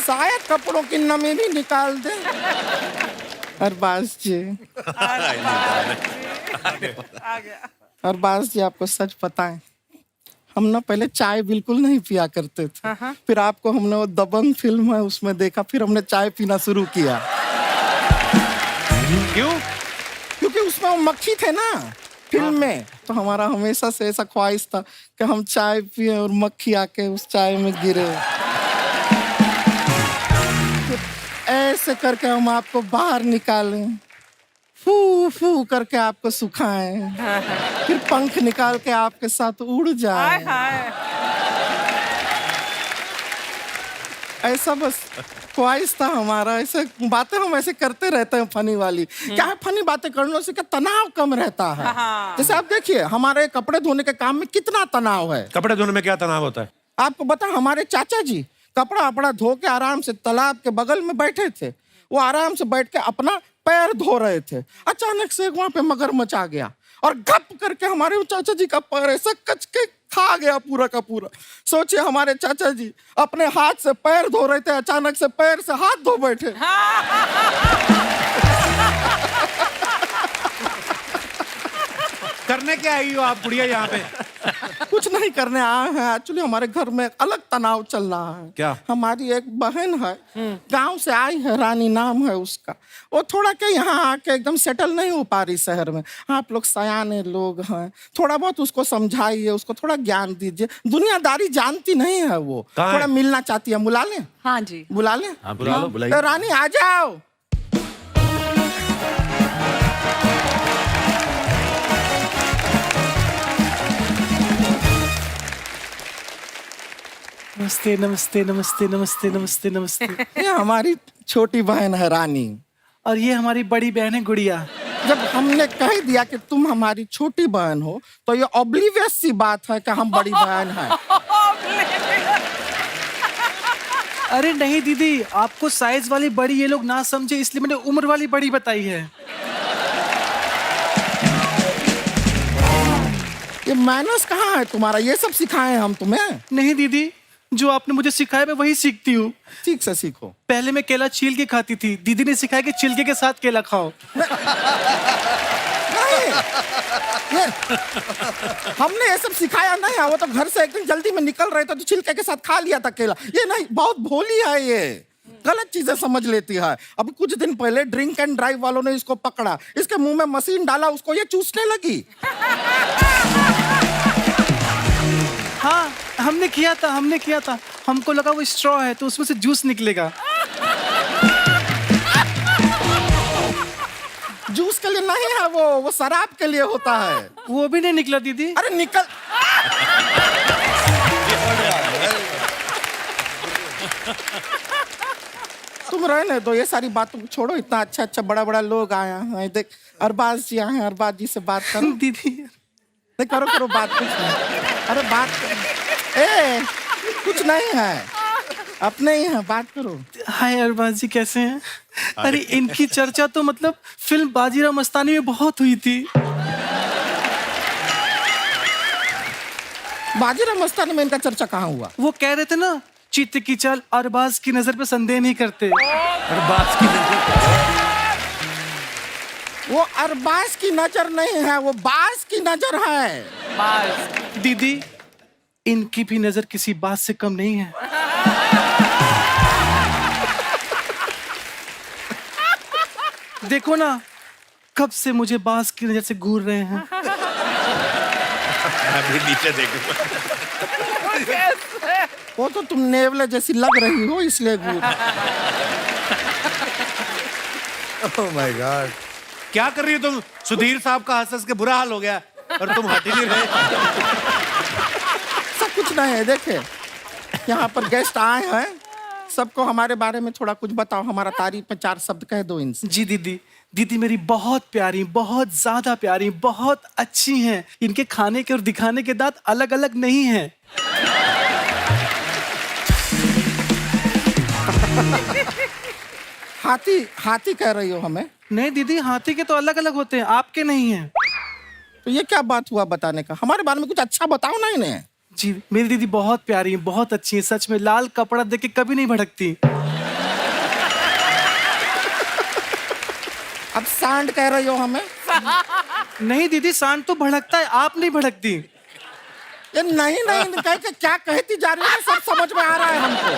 शायद कपड़ों की नमी भी निकाल दे। अरबाज जी, अरबाज जी, आपको सच बताएं, हम ना पहले चाय बिल्कुल नहीं पिया करते थे। फिर आपको हमने वो दबंग फिल्म है उसमें देखा, फिर हमने चाय पीना शुरू किया। क्यों? क्योंकि उसमें वो मक्खी थे ना फिल्म में, तो हमारा हमेशा से ऐसा ख्वाहिश था कि हम चाय पिए और मक्खी आके उस चाय में गिरे। ऐसे करके हम आपको बाहर निकालें, फू फू करके आपको सुखाएं, फिर पंख निकाल के आपके साथ उड़ जाएं। ऐसा बस ख्वाहिश था हमारा। ऐसे बातें हम ऐसे करते रहते हैं फनी वाली। क्या है, फनी बातें करने से क्या तनाव कम रहता है। जैसे आप देखिए, हमारे कपड़े धोने के काम में कितना तनाव है। कपड़े धोने में क्या तनाव होता है? आपको बता, हमारे चाचा जी कपड़ा वपड़ा धो के आराम से तालाब के बगल में बैठे थे। वो आराम से बैठ के अपना पैर धो रहे थे। अचानक से वहां पे मगरमच्छ आ गया और गप करके हमारे चाचा जी का पैर ऐसा कच के खा गया पूरा का पूरा। सोचिए हमारे चाचा जी अपने हाथ से पैर धो रहे थे, अचानक से पैर से हाथ धो बैठे। करने क्या आई हो आप बुढ़िया यहाँ पे? कुछ नहीं करने आए हैं, एक्चुअली हमारे घर में एक अलग तनाव चल रहा है। क्या? हमारी एक बहन है, गांव से आई है, रानी नाम है उसका। वो थोड़ा के यहाँ आके एकदम सेटल नहीं हो पा रही शहर में। आप लोग सयाने लोग हैं, थोड़ा बहुत उसको समझाइए, उसको थोड़ा ज्ञान दीजिए। दुनियादारी जानती नहीं है वो, कहाँ है? थोड़ा मिलना चाहती है। बुला लें? हाँ जी। बुला लें? हाँ, बुला लो, बुलाइए। तो रानी आ जाओ। नमस्ते नमस्ते नमस्ते नमस्ते नमस्ते नमस्ते। ये हमारी छोटी बहन है रानी। और ये हमारी बड़ी बहन है गुड़िया। जब हमने कह दिया कि तुम हमारी छोटी बहन हो तो ये ऑब्लिवियस सी बात है कि हम बड़ी बहन हैं। अरे नहीं दीदी, आपको साइज वाली बड़ी ये लोग ना समझे इसलिए मैंने उम्र वाली बड़ी बताई है। ये मैनर्स कहाँ है तुम्हारा? ये सब सिखाए हम तुम्हें? नहीं दीदी, जो आपने मुझे सिखाया मैं वही सीखती हूँ। ठीक से सीखो। पहले मैं केला छील के खाती थी, दीदी ने सिखाया कि छिलके के साथ केला खाओ। नहीं, ये हमने ये सब सिखाया नहीं है। वो तो घर से एकदम जल्दी में निकल रहे थे तो छिलके के साथ खा लिया था केला। ये नहीं, बहुत भोली है, ये गलत चीजें समझ लेती है। अब कुछ दिन पहले ड्रिंक एंड ड्राइव वालों ने इसको पकड़ा, इसके मुंह में मशीन डाला, उसको ये चूसने लगी। हाँ, हमने किया था। हमको लगा वो स्ट्रॉ है तो उसमें से जूस निकलेगा। जूस के लिए नहीं है वो शराब के लिए होता है। वो भी नहीं निकला दीदी। अरे निकल। तुम रहने दो, ये सारी बातों को छोड़ो। इतना अच्छा अच्छा बड़ा बड़ा लोग आया है। देख अरबाज जी आए हैं, अरबाज जी से बात करो। दीदी नहीं, करो बात। कुछ नहीं, अरे बात करो। ए कुछ नहीं है, अपने ही है, बात करो। हाय अरबाज जी, कैसे हैं? अरे इनकी चर्चा तो मतलब फिल्म बाजीराव मस्तानी में बहुत हुई थी। बाजीराव मस्तानी में इनका चर्चा कहाँ हुआ? वो कह रहे थे ना, चित्त की चाल अरबाज की नजर पे संदेह नहीं करते। अरबाज की नजर। वो अरबाज की नजर नहीं है, वो बाज की नजर है। दीदी, इनकी भी नजर किसी बात से कम नहीं है। देखो ना, कब से मुझे बाज की नजर से घूर रहे हैं। अभी नीचे देखो। वो तो तुम नेवले जैसी लग रही हो इसलिए ओह माय गॉड। क्या कर रही हो तुम? सुधीर साहब का हंस के बुरा हाल हो गया और तुम हट ही नहीं रहे। सब कुछ नहीं है। देखे यहाँ पर गेस्ट आए हैं, सबको हमारे बारे में थोड़ा कुछ बताओ। हमारा तारीफ में 4 शब्द कह दो इनसे। जी दीदी मेरी बहुत प्यारी, बहुत ज्यादा प्यारी, बहुत अच्छी हैं। इनके खाने के और दिखाने के दांत अलग अलग नहीं हैं। हाथी कह रही हो हमें? नहीं दीदी, हाथी के तो अलग अलग होते हैं, आपके नहीं हैं। तो ये क्या बात हुआ बताने का? हमारे बारे में कुछ अच्छा बताओ ना इन्हें। जी मेरी दीदी बहुत प्यारी है, बहुत अच्छी है, सच में लाल कपड़ा देख के कभी नहीं भड़कती। अब सांड कह रही हो हमें? नहीं दीदी, सांड तो भड़कता है, आप नहीं भड़कती। ये नहीं कह के क्या कहती जा रही है, सब समझ में आ रहा है हमको।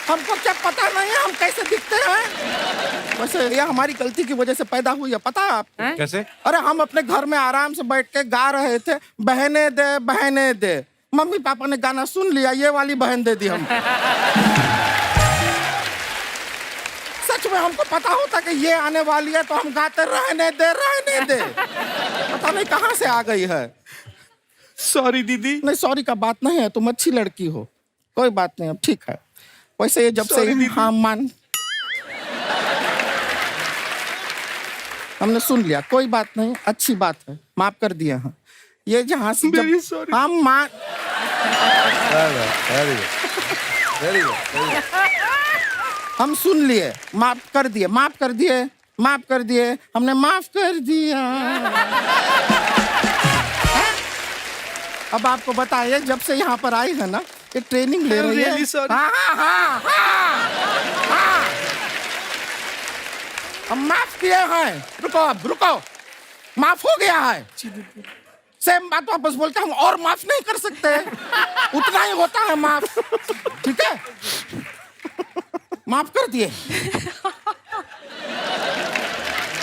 हमको क्या पता नहीं है हम कैसे दिखते हैं। वैसे ये हमारी गलती की वजह से पैदा हुई है, पता है आपको? कैसे? अरे हम अपने घर में आराम से बैठ के गा रहे थे, बहने दे बहने दे। मम्मी पापा ने गाना सुन लिया, ये वाली बहन दे दी हम। सच में हमको पता होता कि ये आने वाली है तो हम गाते रहने दे रहने दे। पता नहीं कहाँ से आ गई है। सॉरी दीदी। नहीं सॉरी का बात नहीं है, तुम अच्छी लड़की हो, कोई बात नहीं, अब ठीक है। वैसे ये जब से हाँ मान हमने सुन लिया, कोई बात नहीं, अच्छी बात है, माफ कर दिया। हाँ ये जहाँ से जब हम मान वेरी गुड, वेरी गुड। हम सुन लिए, माफ कर दिए, माफ कर दिए, माफ कर दिए, हमने माफ कर दिया। अब आपको बताइए, जब से यहाँ पर आई है ना, ये ट्रेनिंग ले रही है। Really sorry. हाँ, हाँ, हाँ, हाँ, हाँ। हम माफ किए हैं। रुको, अब रुको, माफ हो गया है। सेम बात वापस बोलते हम और माफ नहीं कर सकते, उतना ही होता है माफ। ठीक है, माफ कर दिए।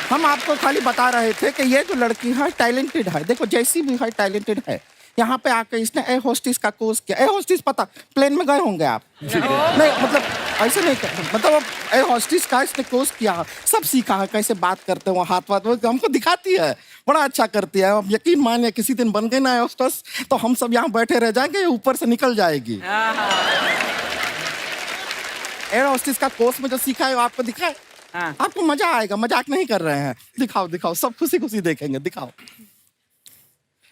हम आपको खाली बता रहे थे कि ये जो लड़की है टैलेंटेड है, देखो जैसी भी है टैलेंटेड है। यहाँ पे आके इसने एयर होस्टिस का कोर्स किया। एयर होस्टिस पता, प्लेन में गए होंगे आप? नहीं, मतलब ऐसे नहीं कर, मतलब एयर होस्टिस का इसने कोर्स किया, सब सीखा है, कैसे बात करते हो, हाथ वाथ वो हमको दिखाती है, बड़ा अच्छा करती है। अब यकीन मानिए किसी दिन बन गई ना एयर होस्टेस, तो हम सब यहाँ बैठे रह जाएंगे, ऊपर से निकल जाएगी। एयर होस्टिस का कोर्स में जो सीखा है वो आपको दिखाए, आपको मजा आएगा, मजाक नहीं कर रहे हैं। दिखाओ दिखाओ, सब खुशी खुशी देखेंगे, दिखाओ।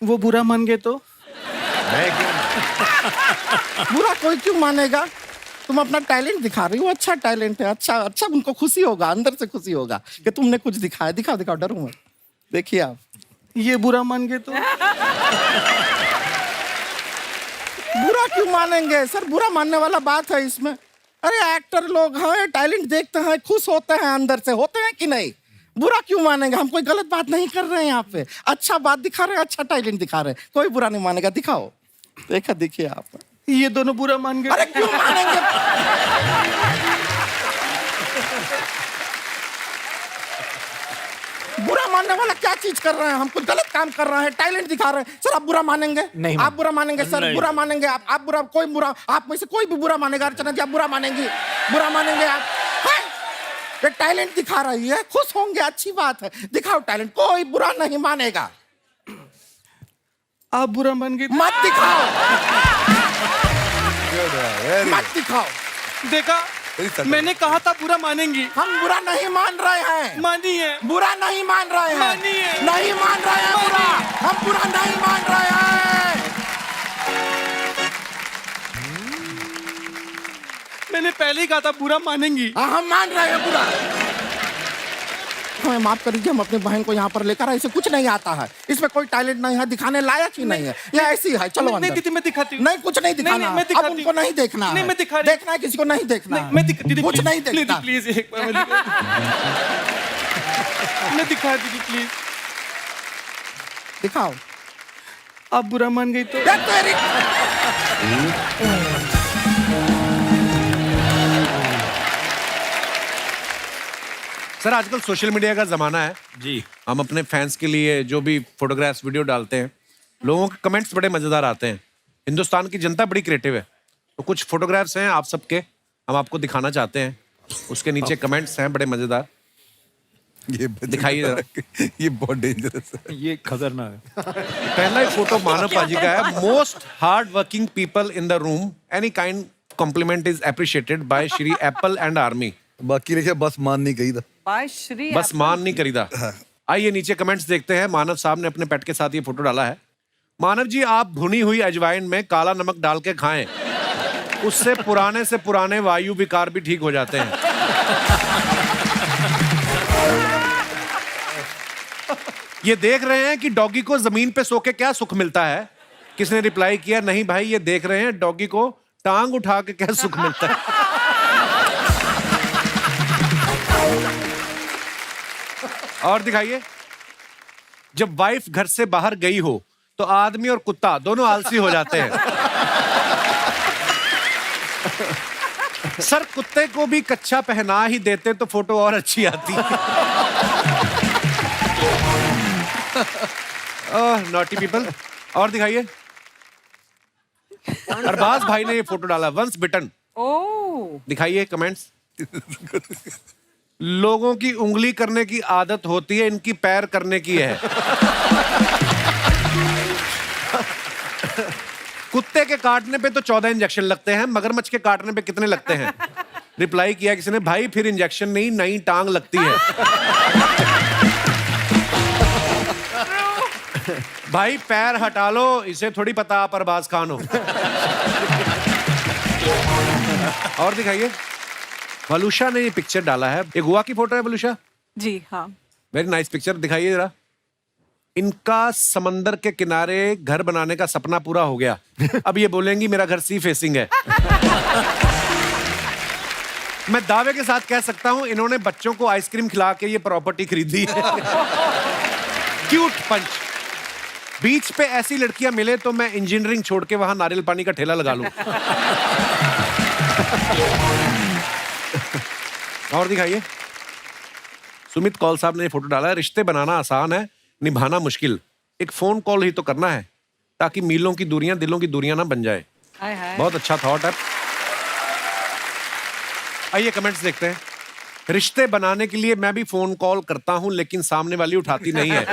वो बुरा मान गए तो? बुरा कोई क्यों मानेगा? तुम अपना टैलेंट दिखा रही हो, अच्छा टैलेंट है, अच्छा अच्छा, उनको खुशी होगा, अंदर से खुशी होगा कि तुमने कुछ दिखाया। दिखाओ दिखाओ, डरो मत, देखिए आप। ये बुरा मान गए तो? बुरा क्यों मानेंगे सर? बुरा मानने वाला बात है इसमें? अरे एक्टर लोग हैं, टैलेंट देखते हैं, खुश होते हैं, अंदर से होते हैं कि नहीं? बुरा क्यों मानेंगे? हम कोई गलत बात नहीं कर रहे हैं यहाँ पे, अच्छा बात दिखा रहे हैं, अच्छा टैलेंट दिखा रहे हैं, कोई बुरा नहीं मानेगा। दिखाओ, देखा, देखिए आप। ये दोनों बुरा मान गए। अरे क्यों मानेंगे? बुरा मानने वाला क्या चीज कर रहे हैं? हम कुछ गलत काम कर रहे हैं, टैलेंट दिखा रहे हैं, सर आप बुरा मानेंगे? नहीं, आप बुरा मानेंगे सर, बुरा मानेंगे आप बुरा, कोई बुरा, आप में से कोई भी बुरा मानेगा? अर्चना जी आप बुरा मानेंगी? बुरा मानेंगे आप? हैं? ये टैलेंट दिखा रही है, खुश होंगे, अच्छी बात है, दिखाओ टैलेंट, कोई बुरा नहीं मानेगा। आप बुरा मान गए? मत दिखाओ, मत दिखाओ। देखा, मैंने कहा था बुरा मानेंगी। हम बुरा नहीं मान रहे हैं, मानी है। बुरा नहीं मान रहे हैं, मानिए। नहीं मान रहे हैं बुरा, हम बुरा नहीं मान रहे हैं। मैंने पहले ही कहा था बुरा मानेंगी। हाँ, हम मान रहे हैं बुरा। हमें माफ कर दीजिए, हम अपने बहन को यहाँ पर लेकर आए, इसे कुछ नहीं आता है, इसमें कोई टैलेंट नहीं है, दिखाने लायक ही नहीं है, ये ऐसी है। चलो अंदर। नहीं दीदी, मैं दिखाती हूँ। नहीं, कुछ नहीं दिखाना, मैं दिखाती अब उनको नहीं देखना नहीं, है, मैं दिखा रही- देखना है किसी को नहीं देखना है। मैं दीदी कुछ नहीं दीदी देखना। प्लीज एक बार मैं दिखा दीदी प्लीज। दिखाओ। आप बुरा मान गई तो? ये तेरी- सर आजकल सोशल मीडिया का जमाना है जी। हम अपने फैंस के लिए जो भी फोटोग्राफ्स वीडियो डालते हैं, लोगों के कमेंट्स बड़े मजेदार आते हैं। हिंदुस्तान की जनता बड़ी क्रिएटिव है, तो कुछ फोटोग्राफ्स हैं आप सबके, हम आपको दिखाना चाहते हैं। उसके नीचे कमेंट्स हैं बड़े मजेदार, ये दिखाइए जरा। ये बहुत डेंजरस है। ये खतरनाक है। पहला एक फोटो मानव पाजी का है। Most hard working people in the room, any kind compliment is appreciated by Shri apple and army. बाकी लिखे बस मान नहीं गई था। बाय श्री बस मान नहीं करीदा। आइए नीचे कमेंट्स देखते हैं। मानव साहब ने अपने पेट के साथ ये फोटो डाला है। मानव जी, आप भुनी हुई अजवाइन में काला नमक डाल के खाएं, उससे पुराने से पुराने वायु विकार भी ठीक हो जाते हैं। ये देख रहे हैं कि डॉगी को जमीन पे सो के क्या सुख मिलता है? किसने रिप्लाई किया, नहीं भाई ये देख रहे हैं डॉगी को टांग उठा के क्या सुख मिलता है। और दिखाइए, जब वाइफ घर से बाहर गई हो तो आदमी और कुत्ता दोनों आलसी हो जाते हैं। सर कुत्ते को भी कच्छा पहना ही देते तो फोटो और अच्छी आती। Naughty people. और दिखाइए, अरबाज भाई ने ये फोटो डाला, वंस बिटन। ओ दिखाइए कमेंट्स। लोगों की उंगली करने की आदत होती है, इनकी पैर करने की है। कुत्ते के काटने पे तो 14 इंजेक्शन लगते हैं, मगरमच्छ के काटने पे कितने लगते हैं? रिप्लाई किया किसी ने, भाई फिर इंजेक्शन नहीं नई टांग लगती है। भाई पैर हटा लो, इसे थोड़ी पता आप अरबाज खान हो। और दिखाइए, वलूषा ने ये पिक्चर डाला है, ये गोवा की फोटो है वलूषा। जी हाँ। वेरी नाइस पिक्चर, दिखाइए जरा। इनका समंदर के किनारे घर बनाने का सपना पूरा हो गया। अब ये बोलेंगी मेरा घर सी फेसिंग है। मैं दावे के साथ कह सकता हूं इन्होंने बच्चों को आइसक्रीम खिला के ये प्रॉपर्टी खरीदी है। क्यूट पंच। बीच पे ऐसी लड़कियां मिले तो मैं इंजीनियरिंग छोड़ के वहां नारियल पानी का ठेला लगा लूं। और दिखाइए, सुमित कौल साहब ने ये फोटो डाला है। रिश्ते बनाना आसान है, निभाना मुश्किल। एक फोन कॉल ही तो करना है ताकि मीलों की दूरियां दिलों की दूरियां ना बन जाए। हाय हाय। बहुत अच्छा थॉट है। आइए कमेंट्स देखते हैं। रिश्ते बनाने के लिए मैं भी फोन कॉल करता हूं लेकिन सामने वाली उठाती नहीं है।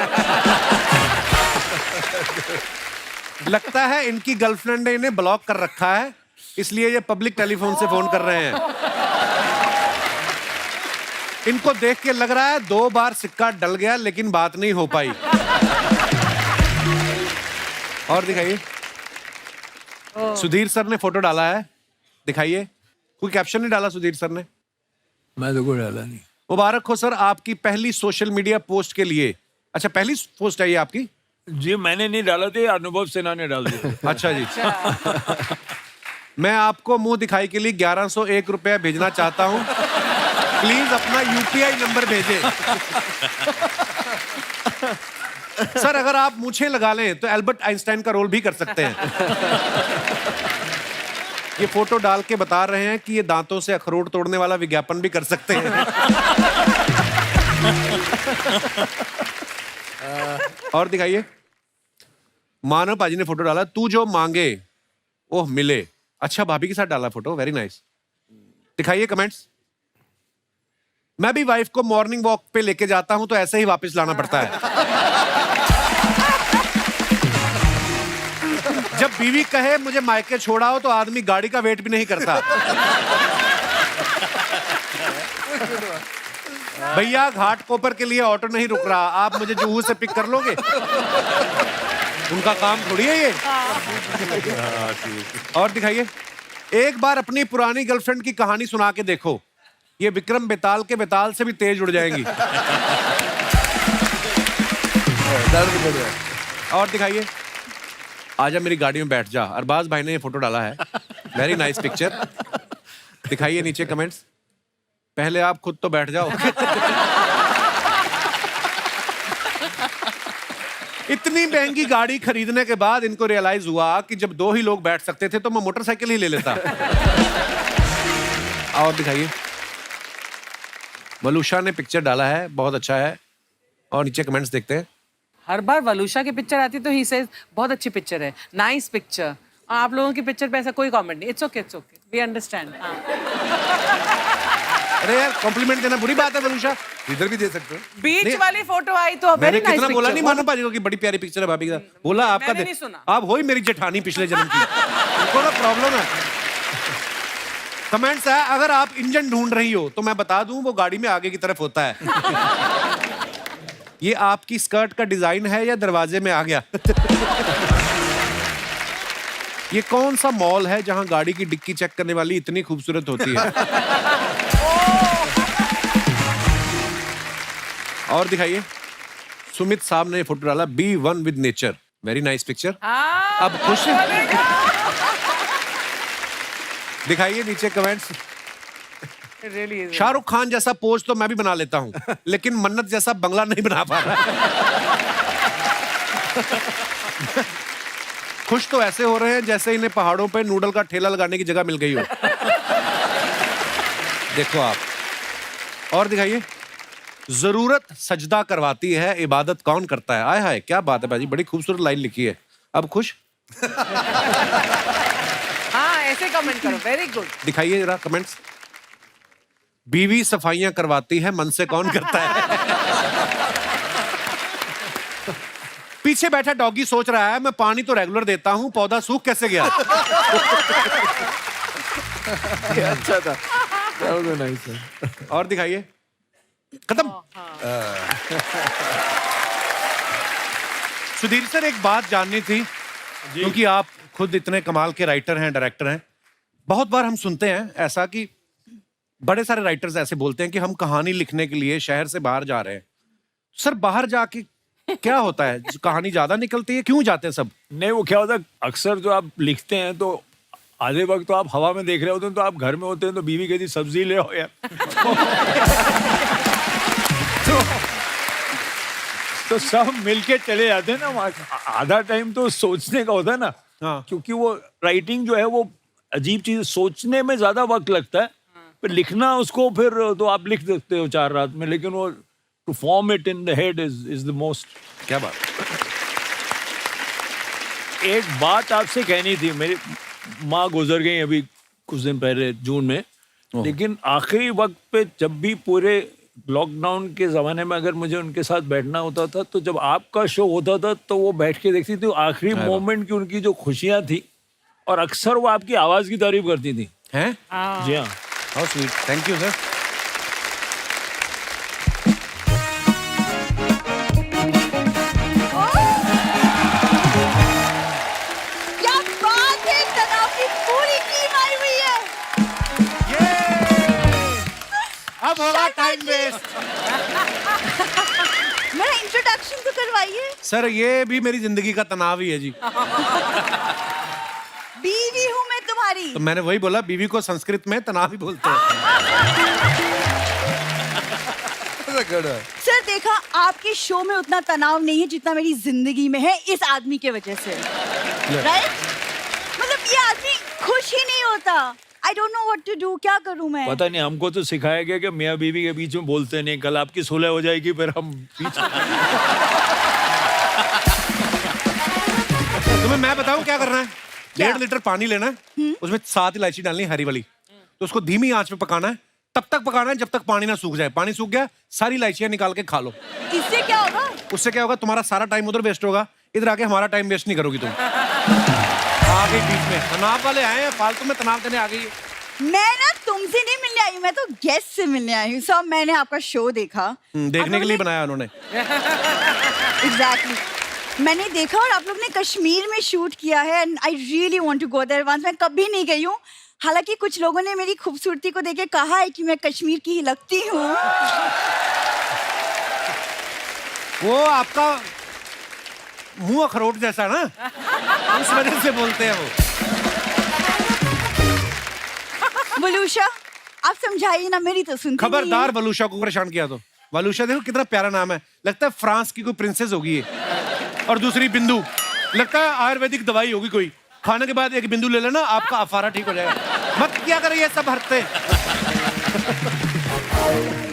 लगता है इनकी गर्लफ्रेंड ने इन्हें ब्लॉक कर रखा है, इसलिए ये पब्लिक टेलीफोन से फोन कर रहे हैं। इनको देख के लग रहा है 2 बार सिक्का डल गया लेकिन बात नहीं हो पाई। और दिखाइए, सुधीर सर ने फोटो डाला है, दिखाइए। कोई कैप्शन नहीं डाला सुधीर सर ने? मैं तो कोई डाला नहीं। मुबारक हो सर आपकी पहली सोशल मीडिया पोस्ट के लिए। अच्छा, पहली पोस्ट है ये आपकी? जी मैंने नहीं डाला थे, अनुभव सिन्हा ने डाल दिया। अच्छा जी। मैं आपको मुंह दिखाई के लिए 1101 रुपया भेजना चाहता हूं, प्लीज अपना यूपीआई नंबर भेजें। सर अगर आप मूछें लगा लें तो एल्बर्ट आइंस्टाइन का रोल भी कर सकते हैं। ये फोटो डाल के बता रहे हैं कि ये दांतों से अखरोट तोड़ने वाला विज्ञापन भी कर सकते हैं। और दिखाइए, मानव पाजी ने फोटो डाला, तू जो मांगे ओह मिले। अच्छा, भाभी के साथ डाला फोटो, वेरी नाइस। दिखाइए कमेंट्स। मैं भी वाइफ को मॉर्निंग वॉक पे लेके जाता हूं तो ऐसे ही वापस लाना पड़ता है। जब बीवी कहे मुझे मायके छोड़ाओ तो आदमी गाड़ी का वेट भी नहीं करता। भैया घाट कोपर के लिए ऑटो नहीं रुक रहा, आप मुझे जुहू से पिक कर लोगे? उनका काम थोड़ी है ये। और दिखाइए, एक बार अपनी पुरानी गर्लफ्रेंड की कहानी सुना के देखो, ये विक्रम बेताल के बेताल से भी तेज उड़ जाएंगी। और दिखाइए, आजा मेरी गाड़ी में बैठ जा। अरबाज भाई ने ये फोटो डाला है, वेरी नाइस पिक्चर। दिखाइए नीचे कमेंट्स। पहले आप खुद तो बैठ जाओ। इतनी महंगी गाड़ी खरीदने के बाद इनको रियलाइज हुआ कि जब 2 ही लोग बैठ सकते थे तो मैं मोटरसाइकिल ही ले लेता। और दिखाइए, वलूषा ने पिक्चर डाला है, बहुत अच्छा है। और नीचे कमेंट्स देखते हैं। हर बार वलूषा की पिक्चर आती तो ही सेज बहुत अच्छी पिक्चर है, नाइस पिक्चर। आप लोगों की पिक्चर पे ऐसा कोई कमेंट नहीं। It's okay, we understand. अरे यार, कॉम्प्लीमेंट देना बुरी बात है वलूषा। इधर भी दे सकते हो। बीच वाली फोटो आई तो मैंने वेरी नाइस कितना बोला पिक्चर। नहीं मानो पाजी को कि बड़ी प्यारी पिक्चर है भाभी का। बोला आपका मैंने नहीं सुना। आप हो ही मेरी जेठानी पिछले जन्म की। उनको ना प्रॉब्लम है। कमेंट्स है, अगर आप इंजन ढूंढ रही हो तो मैं बता दूं वो गाड़ी में आगे की तरफ होता है। ये आपकी स्कर्ट का डिजाइन है या दरवाजे में आ गया? ये कौन सा मॉल है जहां गाड़ी की डिक्की चेक करने वाली इतनी खूबसूरत होती है? और दिखाइए, सुमित साहब ने फोटो डाला, be one with nature, very nice picture. अब खुश दिखाइए नीचे कमेंट्स। शाहरुख खान जैसा पोज तो मैं भी बना लेता हूं, लेकिन मन्नत जैसा बंगला नहीं बना पा रहा। खुश तो ऐसे हो रहे हैं जैसे इन्हें पहाड़ों पे नूडल का ठेला लगाने की जगह मिल गई हो। देखो आप। और दिखाइए, जरूरत सजदा करवाती है, इबादत कौन करता है? आय हाय, क्या बात है भाजी, बड़ी खूबसूरत लाइन लिखी है। अब खुश? हाँ, ऐसे कमेंट करो, वेरी गुड। दिखाइए जरा कमेंट्स। बीवी सफाइयां करवाती है, मन से कौन करता है? पीछे बैठा डॉगी सोच रहा है, मैं पानी तो रेगुलर देता हूं, पौधा सूख कैसे गया? ये अच्छा था। That was nice, sir. और दिखाइए, खत्म। सुधीर सर एक बात जाननी थी, क्योंकि आप खुद इतने कमाल के राइटर हैं, डायरेक्टर हैं। बहुत बार हम सुनते हैं ऐसा कि बड़े सारे राइटर्स ऐसे बोलते हैं कि हम कहानी लिखने के लिए शहर से बाहर जा रहे हैं। सर बाहर जाके क्या होता है? कहानी ज्यादा निकलती है? क्यों जाते हैं सब? नहीं, वो क्या होता है, अक्सर जो आप लिखते हैं तो आधे वक्त तो आप हवा में देख रहे होते हैं, तो आप घर में होते हैं तो बीवी कहती सब्जी ले आओ यार। तो सब मिलके चले जाते हैं ना वहाँ। आधा टाइम तो सोचने का होता है ना। हाँ। क्योंकि वो राइटिंग जो है वो अजीब चीज, सोचने में ज्यादा वक्त लगता है, फिर लिखना उसको फिर तो आप लिख सकते हो 4 रात में, लेकिन वो to form it in the head is the most. क्या बात? एक बात आपसे कहनी थी, मेरी माँ गुजर गई अभी कुछ दिन पहले जून में, लेकिन आखिरी वक्त पे जब भी पूरे लॉकडाउन के ज़माने में अगर मुझे उनके साथ बैठना होता था, तो जब आपका शो होता था तो वो बैठ के देखती थी आखिरी मोमेंट की उनकी जो खुशियाँ थी, और अक्सर वो आपकी आवाज़ की तारीफ करती थी। हैं? जी हाँ। How sweet, thank you sir. क्या बात है, तनाव की पूरी टीम आई हुई है। अब होगा टाइम वेस्ट। मेरा इंट्रोडक्शन तो करवाइए। सर ये भी मेरी जिंदगी का तनाव ही है जी। बीवी हूँ मैं तुम्हारी। तो मैंने वही बोला, बीवी को संस्कृत में तनाव ही बोलते हैं। सर देखा, आपके शो में उतना तनाव नहीं है जितना मेरी जिंदगी में है इस आदमी के वजह से। राइट? मतलब ये आदमी खुश ही नहीं होता। I don't know what to do, क्या करूं मैं? पता नहीं, हमको तो सिखाया गया कि मियाँ बीवी के बीच में बोलते नहीं, कल आपकी सुलह हो जाएगी फिर हम पीछे। तुम्हें मैं बताऊं क्या करना है? 1.5 लीटर पानी लेना है, उसमें 7 इलायची डालनी है हरी वाली, तो उसको धीमी आंच पे पकाना है, तब तक पकाना है जब तक पानी ना सूख जाए। पानी सूख गया, सारी इलायचियां निकाल के खा लो। इससे क्या होगा? उससे क्या होगा, तुम्हारा सारा टाइम उधर वेस्ट होगा, इधर आके हमारा टाइम वेस्ट नहीं करोगी तुम। आ गई बीच में, तनाव वाले आए हैं, फालतू में तनाव देने आ गई है। मैं ना तुमसे नहीं मिलने आई हूँ, मैं तो गेस्ट से मिलने आई हूँ। सब मैंने आपका शो देखा। देखने के लिए बनाया उन्होंने। एग्जैक्टली, मैंने देखा और आप लोग ने कश्मीर में शूट किया है, and I really want to go there once. मैं कभी नहीं गई हूँ, हालांकि कुछ लोगों ने मेरी खूबसूरती को देख के कहा है कि मैं कश्मीर की ही लगती हूँ। वो आपका मुंह अखरोट जैसा ना, उस वजह से बोलते हैं वो। बलूशा, आप समझाइए ना, मेरी तो सुनती नहीं है। खबरदार बलूशा को परेशान किया तो। बलूशा देखो कितना प्यारा नाम है, लगता है फ्रांस की कोई प्रिंसेस होगी ये। और दूसरी बिंदु, लगता है आयुर्वेदिक दवाई होगी कोई, खाने के बाद एक बिंदु ले लेना, आपका अफारा ठीक हो जाएगा। मत क्या करें ये सब हरते।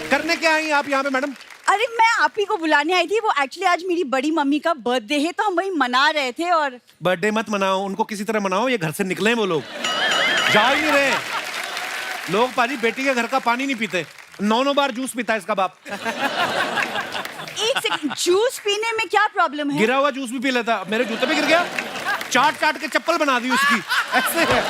करने क्या आई आप यहाँ पे मैडम? अरे मैं आप ही को बुलाने आई थी। वो एक्चुअली आज मेरी बड़ी मम्मी का बर्थडे है, तो हम वही मना रहे थे। और बर्थडे मत मनाओ, उनको किसी तरह मनाओ, ये घर से निकले वो लोग, जा ही नहीं रहे लोग। पाजी बेटी के घर का पानी नहीं पीते, 9 बार जूस पीता है इसका बाप। एक सेकंड, जूस पीने में क्या प्रॉब्लम है? गिरा हुआ जूस भी पी लेता, मेरे जूते पे गिर गया, चाट चाट के चप्पल बना दी उसकी, ऐसे है।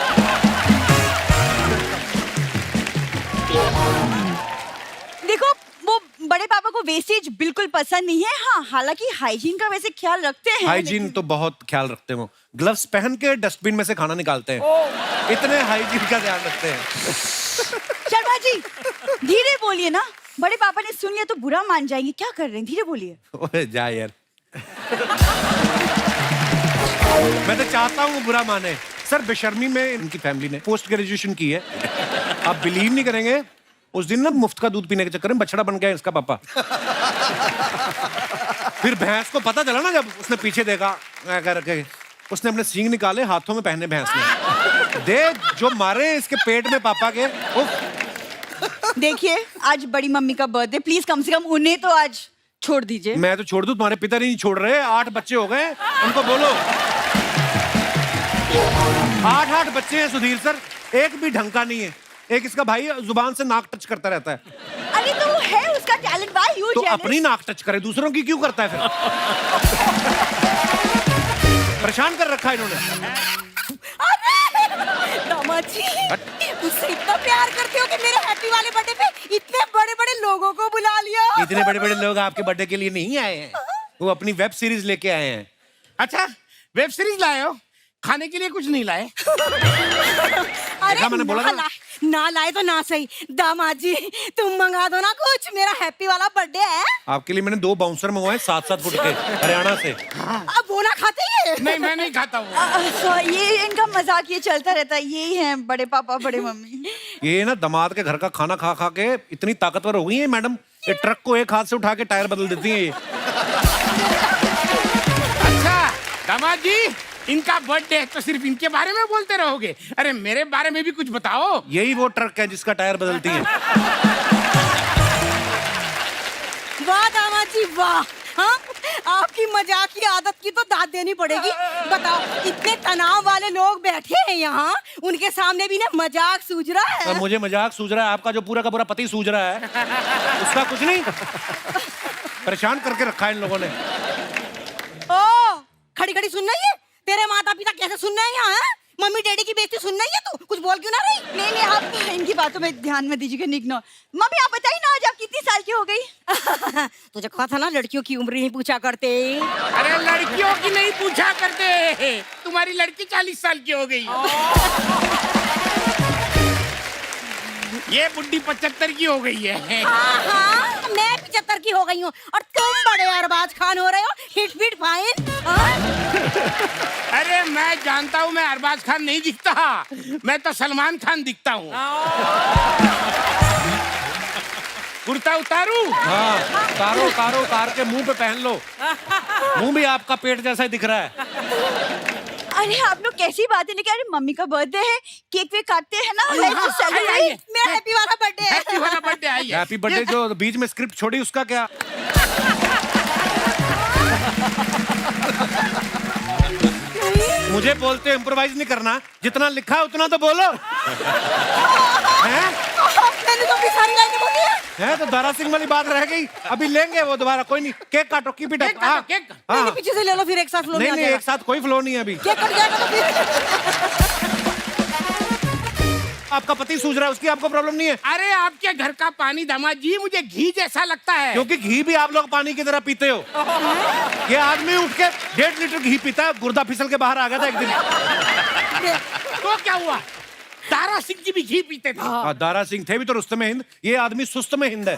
देखो, वो बड़े पापा को वेस्टेज बिल्कुल पसंद नहीं है। हाँ, हालांकि हाइजीन का वैसे ख्याल रखते हैं। हाइजीन तो बहुत ख्याल रखते हो, ग्लव्स पहन के डस्टबिन में से खाना निकालते हैं, इतने हाइजीन का ध्यान रखते हैं। शर्मा जी, धीरे बोलिए ना, बड़े पापा ने सुन लिया तो बुरा मान जाएंगे। क्या कर रहे हैं, धीरे बोलिए। ओए जा यार। मैं तो चाहता हूँ वो बुरा माने। सर बेशर्मी में इनकी फैमिली ने पोस्ट ग्रेजुएशन की है, आप बिलीव नहीं करेंगे, उस दिन ना मुफ्त का दूध पीने के चक्कर में बछड़ा बन गया इसका पापा। फिर भैंस को पता चला ना, जब उसने पीछे देखा करके, उसने अपने सींग निकाले, हाथों में पहने भैंस ने। देख जो मारे इसके पेट में पापा के। देखिए, आज बड़ी मम्मी का बर्थडे, प्लीज कम से कम उन्हें तो आज छोड़ दीजिए। मैं तो छोड़ दूं, तुम्हारे पिता नहीं छोड़ रहे, 8 बच्चे हो गए, उनको बोलो। 8 बच्चे हैं सुधीर सर, एक भी ढंग का नहीं है। एक इसका भाई जुबान से नाक टच करता रहता है। अरे तो वो है उसका टैलेंट, व्हाई यू तो जेलस? अपनी नाक टच करे, दूसरों की क्यों करता है फिर? परेशान कर रखा है इन्होंने। दामाद जी, उससे इतना प्यार करते हो कि मेरे हैप्पी वाले बर्थडे पे इतने बड़े-बड़े लोगों को बुला लिया। इतने बड़े-बड़े लोग आपके बर्थडे के लिए नहीं आए हैं, वो अपनी वेब सीरीज लेके आए हैं। अच्छा वेब सीरीज लाए हो, खाने के लिए कुछ नहीं लाए? अरे मैंने बोला था। ना लाए तो ना सही, दामाद जी तुम मंगा दो ना कुछ, मेरा हैप्पी वाला बर्थडे है। आपके लिए मैंने 2 बाउंसर मंगवाए 7-7 फुट के हरियाणा से। अब वो ना खाते ये? नहीं मैं नहीं खाता हूँ। ये इनका मजाक ये चलता रहता है, यही है बड़े पापा बड़े मम्मी। ये ना दामाद के घर का खाना खा खा के इतनी ताकतवर हो गई है मैडम, ये ट्रक को एक हाथ से उठा के टायर बदल देती है ये। अच्छा दामाद जी, इनका बर्थडे है तो सिर्फ इनके बारे में बोलते रहोगे? अरे मेरे बारे में भी कुछ बताओ। यही वो ट्रक है जिसका टायर बदलती है। वाह दामाद जी वाह, हाँ आपकी मजाक की आदत की तो दाद देनी पड़ेगी। बताओ इतने तनाव वाले लोग बैठे हैं यहाँ, उनके सामने भी ना मजाक सूझ रहा है। मुझे मजाक सूझ रहा है, आपका जो पूरा का पूरा पति सूझ रहा है उसका कुछ नहीं। परेशान करके रखा है इन लोगों ने। ओ खड़ी खड़ी सुनना ही है, तेरे माता पिता कैसे सुनना है यहाँ? मम्मी डैडी की बेइज्जती सुनना ही है, तू कुछ बोल क्यों ना रही? नहीं आप इनकी बातों में ध्यान में दीजिएगा, इग्नोर। मम्मी आप बताइए ना, आज आप कितनी साल की हो गई? तुझे कहा था ना लड़कियों की उम्र नहीं पूछा करते। अरे लड़कियों की नहीं पूछा करते, तुम्हारी लड़की 40 साल की हो गई। ये बुड्ढी 75 की हो गई है। हाँ, मैं 75 की हो गई हूँ और तुम बड़े अरबाज खान हो रहे हो। Hit fit fine. अरे मैं जानता हूँ, मैं अरबाज खान नहीं दिखता, मैं तो सलमान खान दिखता हूँ। कुर्ता उतारू? हाँ उतारो उतारो, उतार के मुंह पे पहन लो। मुंह भी आपका पेट जैसा ही दिख रहा है। अरे आप लोग कैसी बातें नहीं, अरे मम्मी का बर्थडे है, केक वेक काटते हैं ना। आइए। मेरा हैप्पी वाला बर्थडे है। हैप्पी वाला बर्थडे आइए। हैप्पी बर्थडे जो बीच में स्क्रिप्ट छोड़ी उसका क्या? मुझे बोलते इम्प्रोवाइज नहीं करना, जितना लिखा है उतना तो बोलो। हैं? मैंने तो अपनी सारी लाइनें बोली है। है तो दारा सिंह वाली बात रह गई, अभी लेंगे वो दोबारा, कोई नहीं। केक काटो, कीप इट अप। केक नहीं, पीछे से ले लो, फिर एक साथ फ्लो नहीं आ नहीं, जाएगा। एक साथ कोई फ्लो नहीं है अभी। केक कट जाएगा तो फिर। आपका पति सूझ रहा है, उसकी आपको प्रॉब्लम नहीं है। अरे आपके घर का पानी दामाद जी मुझे घी जैसा लगता है। क्योंकि घी भी आप लोग पानी की तरह पीते हो। ये आदमी उठ के 1.5 लीटर घी पीता है, गुर्दा फिसल के बाहर आ गया था एक दिन। तो क्या हुआ? दारा सिंह जी भी घी पीते थे। दारा सिंह थे भी तो रुस्तम हिंद, ये आदमी सुस्त में हिंद है।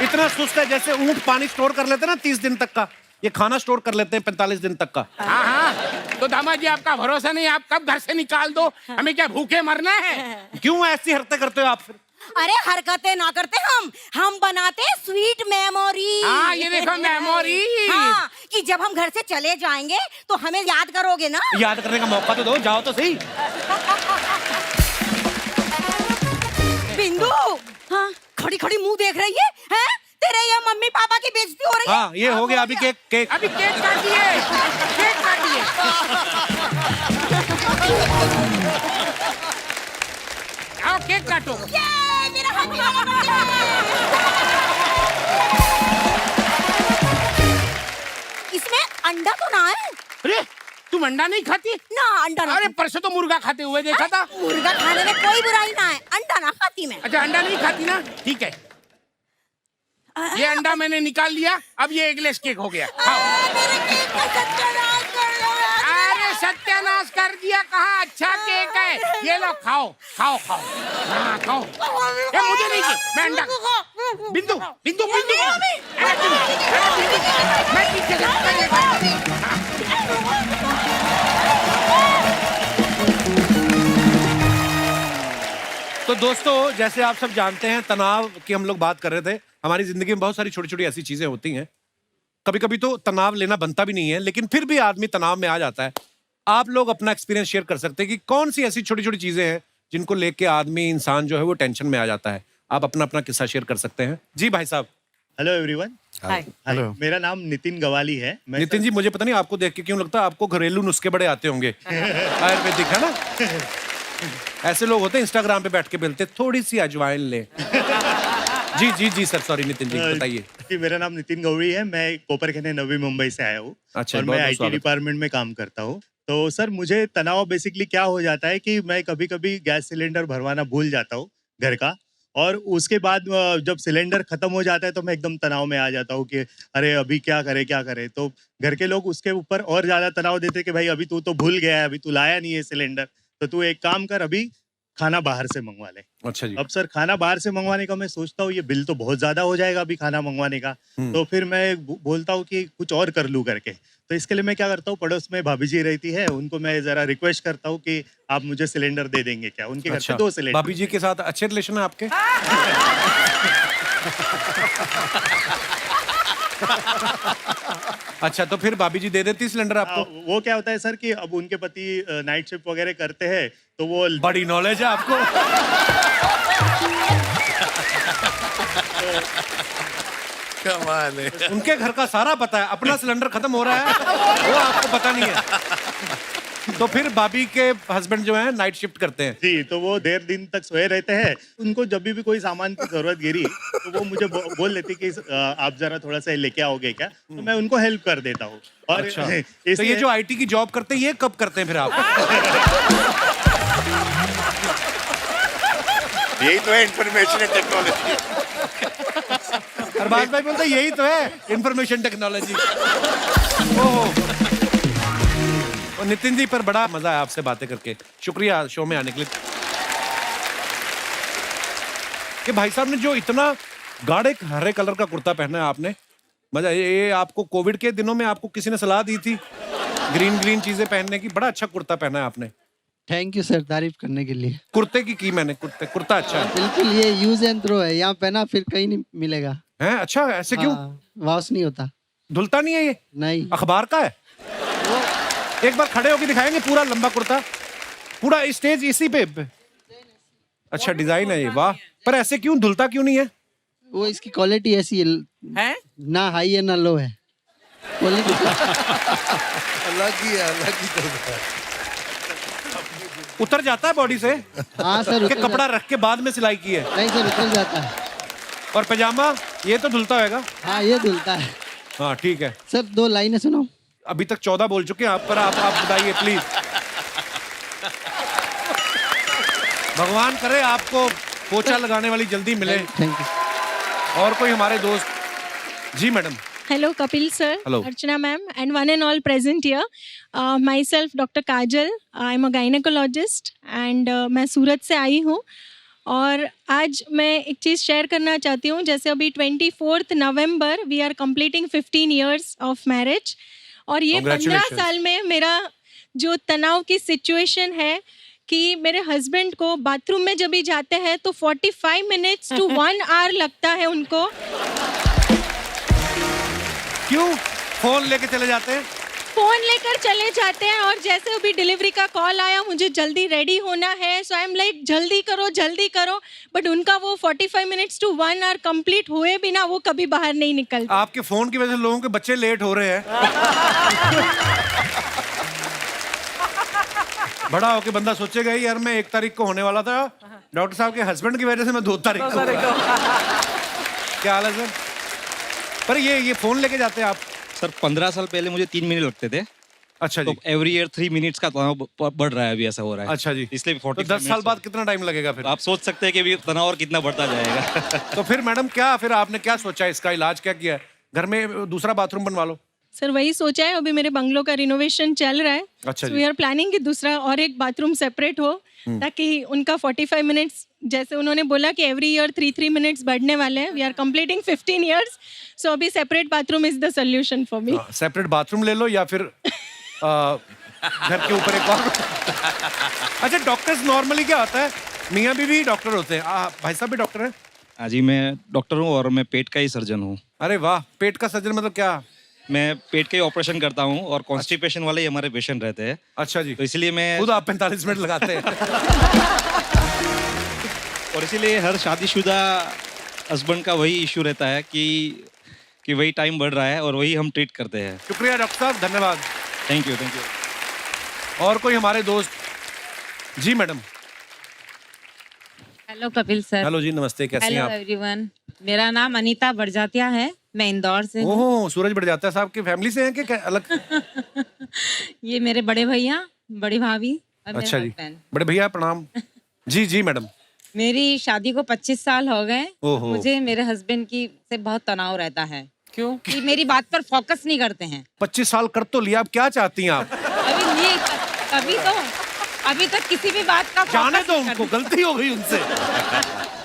इतना सुस्त है जैसे ऊंट पानी स्टोर कर लेते हैं ना 30 दिन तक का, ये खाना स्टोर कर लेते हैं 45 दिन तक का। हाँ तो दामाद जी आपका भरोसा नहीं, आप कब घर से निकाल दो, हमें क्या भूखे मरना है? क्यों ऐसी हरकतें करते हो आप फिर? अरे हरकतें ना करते हम बनाते स्वीट मेमोरी। हाँ ये देखो मेमोरी। हाँ, कि जब हम घर से चले जाएंगे तो हमें याद करोगे ना। याद करने का मौका तो दो, जाओ तो सही। बिंदु, हाँ खड़ी खड़ी मुंह देख रही है, हैं? तेरे ये मम्मी पापा की बेइज्जती हो रही है। हाँ ये हो गया, अभी केक केक अभी केक काटिए, केक काटिए। आओ केक काटो। मेरा हैप्पी वाला बर्थडे। इसमें अंडा तो ना है? अरे तुम अंडा नहीं खाती? ना अंडा ना। अरे परसों तो मुर्गा खाते हुए देखा था। मुर्गा खाने में कोई बुराई ना है, अंडा ना खाती मैं। अच्छा अंडा नहीं खाती ना, ठीक है। ये अंडा मैंने निकाल लिया, अब ये एगलेस केक हो गया। खाओ। मेरे केक का सत्यानाश कर दो यार। अरे सत्यानाश कर दिया, कहाँ अच्छा केक है। ये लो खाओ खाओ खाओ। हाँ खाओ। ये मुझे नहीं चाहिए, मैं अंडा। बिंदु बिंदु बिंदु। मैं पीछे से पकड़ेगा। तो दोस्तों जैसे आप सब जानते हैं, तनाव की हम लोग बात कर रहे थे। हमारी जिंदगी में बहुत सारी छोटी छोटी ऐसी चीजें होती हैं, कभी कभी तो तनाव लेना बनता भी नहीं है, लेकिन फिर भी आदमी तनाव में आ जाता है। आप लोग अपना एक्सपीरियंस शेयर कर सकते हैं कि कौन सी ऐसी छोटी छोटी चीजें हैं जिनको लेके आदमी इंसान जो है वो टेंशन में आ जाता है। आप अपना अपना किस्सा शेयर कर सकते हैं। जी भाई साहब। Hello everyone. हाय। हेलो, मेरा नाम नितिन गवाली है। मैं नितिन जी, मुझे पता नहीं आपको देख के क्यों लगता है आपको घरेलू नुस्खे बड़े आते होंगे। आयुर्वेदिक है ना, ऐसे लोग होते हैं इंस्टाग्राम पे बैठ के बोलते थोड़ी सी अजवाइन ले। जी जी जी सर, सॉरी नितिन जी बताइए। जी मेरा नाम नितिन गौरी है, मैं कोपरखैनी नवी मुंबई से आया हूँ। अच्छा, और बहुत मैं बहुत आईटी स्वागत। डिपार्टमेंट में काम करता हूँ। तो सर मुझे तनाव बेसिकली क्या हो जाता है कि मैं कभी कभी गैस सिलेंडर भरवाना भूल जाता हूँ घर का, और उसके बाद जब सिलेंडर खत्म हो जाता है तो मैं एकदम तनाव में आ जाता हूँ कि अरे अभी क्या करे। तो घर के लोग उसके ऊपर और ज्यादा तनाव देते कि भाई अभी तू तो भूल गया है, अभी तू लाया नहीं है सिलेंडर, तो तू एक काम कर, अभी खाना बाहर से मंगवा ले। अच्छा जी। अब सर खाना बाहर से मंगवाने का मैं सोचता हूँ ये बिल तो बहुत ज्यादा हो जाएगा अभी खाना मंगवाने का, तो फिर मैं बोलता हूँ कि कुछ और कर लूँ करके। तो इसके लिए मैं क्या करता हूँ, पड़ोस में भाभी जी रहती है, उनको मैं जरा रिक्वेस्ट करता हूँ कि आप मुझे सिलेंडर दे देंगे क्या। उनके घर पे 2 सिलेंडर। भाभी जी के साथ अच्छे रिलेशन है आपके? अच्छा, तो फिर भाभी जी दे देती सिलेंडर आपको? वो क्या होता है सर कि अब उनके पति नाइट शिफ्ट वगैरह करते हैं, तो वो बड़ी नॉलेज है आपको। कमाल है। उनके घर का सारा पता है, अपना सिलेंडर खत्म हो रहा है वो आपको पता नहीं है। तो फिर भाभी के हस्बैंड जो है नाइट शिफ्ट करते हैं जी, तो वो देर दिन तक सोए रहते हैं। उनको जब भी कोई सामान की जरूरत गिरी तो वो मुझे बोल देती कि आप जरा थोड़ा सा लेके आओगे क्या, तो मैं उनको हेल्प कर देता हूँ। और अच्छा। तो ये जो आईटी की जॉब करते हैं ये कब करते हैं फिर आप? यही तो है इंफॉर्मेशन टेक्नोलॉजी। अरबाज भाई बोलते यही तो है इंफॉर्मेशन टेक्नोलॉजी। ओह, और नितिन जी, पर बड़ा मजा है आपसे बातें करके, शुक्रिया शो में आने के लिए। कि भाई साहब ने जो इतना गाढ़े हरे कलर का कुर्ता पहना है आपने, मजा ये आपको कोविड के दिनों में आपको किसी ने सलाह दी थी ग्रीन चीजें पहनने की, बड़ा अच्छा कुर्ता पहना है आपने। थैंक यू सर, तारीफ करने के लिए। कुर्ते की मैंने, कुर्ता अच्छा है बिल्कुल, ये यूज एंड थ्रो है, यहाँ पहना फिर कहीं नहीं मिलेगा। है? अच्छा, ऐसे क्यों? वॉश नहीं होता, धुलता नहीं है ये? नहीं। अखबार का है? एक बार खड़े होके दिखाएंगे पूरा लंबा कुर्ता, पूरा स्टेज इसी पे? अच्छा, डिजाइन है ये, वाह। पर ऐसे क्यों, धुलता क्यों नहीं है? वो इसकी क्वालिटी ऐसी है, ना हाई है ना लो है, क्वालिटी अलग ही करता है। उतर जाता है बॉडी से? हाँ सर, कि कपड़ा रख के बाद में सिलाई की है? नहीं सर, उतर जाता है। और पैजामा ये तो धुलता होगा? हाँ, ये धुलता है। हाँ ठीक है सर, 2 लाइनें सुनो। अभी तक 14 बोल चुके हैं आप, पर आप बताइए प्लीज। भगवान करे आपको पोछा लगाने वाली जल्दी मिले। Thank you. और कोई हमारे दोस्त? जी madam. Hello, Kapil sir. Hello. Archana ma'am, and one and all present here. Myself, Dr. Kajal. I'm a gynecologist and मैं सूरत से आई हूँ। और आज मैं एक चीज़ शेयर करना चाहती हूँ। जैसे अभी 24 November we are completing 15 years of marriage, और ये 15 साल में मेरा जो तनाव की सिचुएशन है कि मेरे हस्बैंड को बाथरूम में जब भी जाते हैं तो 45 मिनट्स टू 1 hour लगता है उनको। क्यों? फोन लेके चले जाते हैं? फोन लेकर चले जाते हैं, और जैसे अभी डिलीवरी का कॉल आया, मुझे जल्दी रेडी होना है, सो आई एम लाइक जल्दी करो, बट उनका वो 45 मिनट्स टू 1 hour कंप्लीट हुए बिना वो कभी बाहर नहीं निकलते। आपके फोन की वजह से लोगों के बच्चे लेट हो रहे हैं। बड़ा होके बंदा सोचेगा यार मैं 1 तारीख को होने वाला था, डॉक्टर साहब के हस्बैंड की वजह से मैं 2 तारीख को। क्या हाल है सर? पर ये फोन लेके जाते हैं आप? सर 15 साल पहले मुझे 3 महीने लगते थे। अच्छा जी। तो एवरी ईयर 3 मिनट्स का तनाव बढ़ रहा है, अभी ऐसा हो रहा है। अच्छा जी। इसलिए 40 तो 10 साल बाद कितना टाइम लगेगा फिर? आप सोच सकते हैं कि अभी तनाव और कितना बढ़ता जाएगा। तो फिर मैडम क्या, फिर आपने क्या सोचा, इसका इलाज क्या किया है? घर में दूसरा बाथरूम बनवा लो। सर वही सोचा है, अभी मेरे बंगलो का रिनोवेशन चल रहा है। अच्छा वी आर प्लानिंग कि दूसरा और एक बाथरूम सेपरेट हो, ताकि उनका 45 मिनट्स, जैसे उन्होंने बोला कि एवरी ईयर 3 मिनट्स बढ़ने वाले हैं, वी आर कंप्लीटिंग 15 years, सो अभी separate bathroom is the solution for me. Separate bathroom ले लो या फिर घर के ऊपर एक और। अच्छा, डॉक्टर्स नॉर्मली क्या होता है, मियाँ बीवी डॉक्टर होते हैं, भाई साहब भी डॉक्टर हैं? हाँ जी, मैं डॉक्टर हूँ और मैं पेट का ही सर्जन हूँ। अरे वाह, पेट का सर्जन मतलब क्या? मैं पेट का ही ऑपरेशन करता हूँ और कॉन्स्टिपेशन वाले ही हमारे पेशेंट रहते हैं। अच्छा जी। तो इसलिए मैं खुद आप 45 मिनट लगाते हैं। और इसीलिए हर शादीशुदा हस्बैंड का वही इशू रहता है कि वही टाइम बढ़ रहा है और वही हम ट्रीट करते हैं। शुक्रिया डॉक्टर साहब, धन्यवाद। Thank you. और कोई हमारे दोस्त? जी madam. Hello Kapil sir. Hello जी, नमस्ते, कैसे हैं आप? हेलो एवरीवन, मेरा नाम अनीता बड़जात्या है, मैं इंदौर से हूँ। ओह, सूरज बड़जात्या साहब की फैमिली से हैं कि क्या अलग? ये मेरे बड़े भैया, बड़ी भाभी और अच्छा मेरे जी, husband। बड़े भैया प्रणाम। जी जी मैडम। मेरी शादी को 25 साल हो गए। ओहो। मुझे मेरे हस्बैंड की से बहुत तनाव रहता है क्यों? कि मेरी बात पर फोकस नहीं करते हैं। 25 साल कर तो लिया, अब क्या चाहती हैं आप? अभी तक किसी भी बात का जाने focus दो नहीं उनको, करते। गलती हो गई उनसे।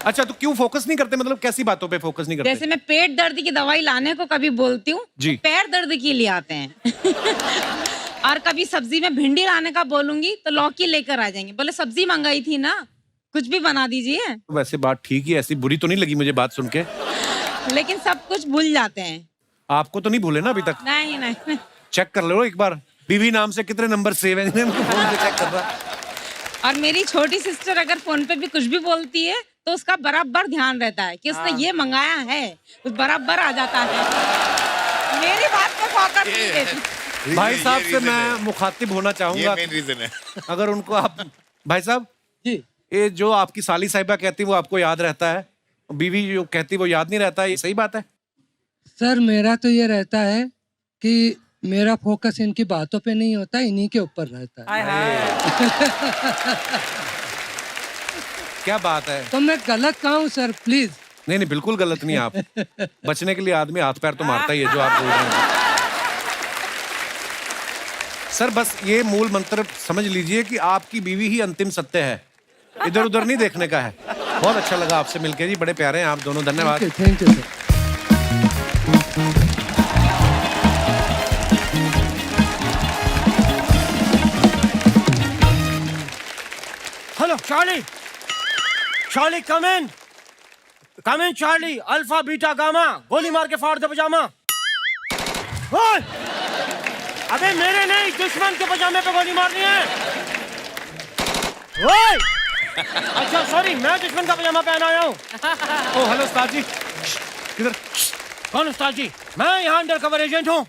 अच्छा, तो क्यों फोकस नहीं करते? मतलब कैसी बातों पे फोकस नहीं करते? जैसे मैं पेट दर्द की दवाई लाने को कभी बोलती हूँ, जी। पैर दर्द की ले आते हैं। और कभी सब्जी में भिंडी लाने का बोलूंगी तो लौकी लेकर आ जाएंगे। बोले सब्जी मंगाई थी ना, कुछ भी बना दीजिए। वैसे बात ठीक ही, ऐसी बुरी तो नहीं लगी मुझे बात सुन के। लेकिन सब कुछ भूल जाते हैं। आपको तो नहीं भूले ना अभी तक? नहीं नहीं। चेक कर लो एक बार, बीवी नाम से कितने नंबर सेव है, इनको फोन पे चेक कर रहा। और मेरी छोटी सिस्टर अगर फोन पे भी कुछ भी बोलती है तो उसका बराबर ध्यान रहता है कि उसने ये मंगाया है, उस बराबर आ जाता है। मेरी बात पे फोकस नहीं देती। भाई साहब से मैं मुखातिब होना चाहूंगा, मेन रीजन है। अगर उनको आप, भाई साहब जी, ये जो आपकी साली साहिबा कहती वो आपको याद रहता है, बीवी जो कहती वो याद नहीं रहता, ये सही बात है? सर मेरा तो ये रहता है कि मेरा फोकस इनकी बातों पे नहीं होता, इन्हीं के ऊपर रहता है। क्या बात है? तो मैं गलत कहूँ सर प्लीज? नहीं नहीं, बिल्कुल गलत नहीं आप। बचने के लिए आदमी हाथ पैर तो मारता ही है, जो आप बोल रहे हैं। सर बस ये मूल मंत्र समझ लीजिए कि आपकी बीवी ही अंतिम सत्य है, इधर उधर नहीं देखने का है। बहुत अच्छा लगा आपसे मिलकर जी, बड़े प्यारे हैं आप दोनों, धन्यवाद। Thank you sir. Hello Charlie, Charlie come in Charlie, alpha beta gamma, गोली मार के फाड़ दे पजामा। ओए! अबे मेरे नहीं, दुश्मन के पजामे पे गोली मारनी है। ओए! अच्छा सॉरी, मैं दुश्मन का पजामा पहना आया हूँ। ओ हेलो उस्ताद जी। किधर? कौन उस्ताद जी? मैं यहाँ अंडर कवर एजेंट हूँ।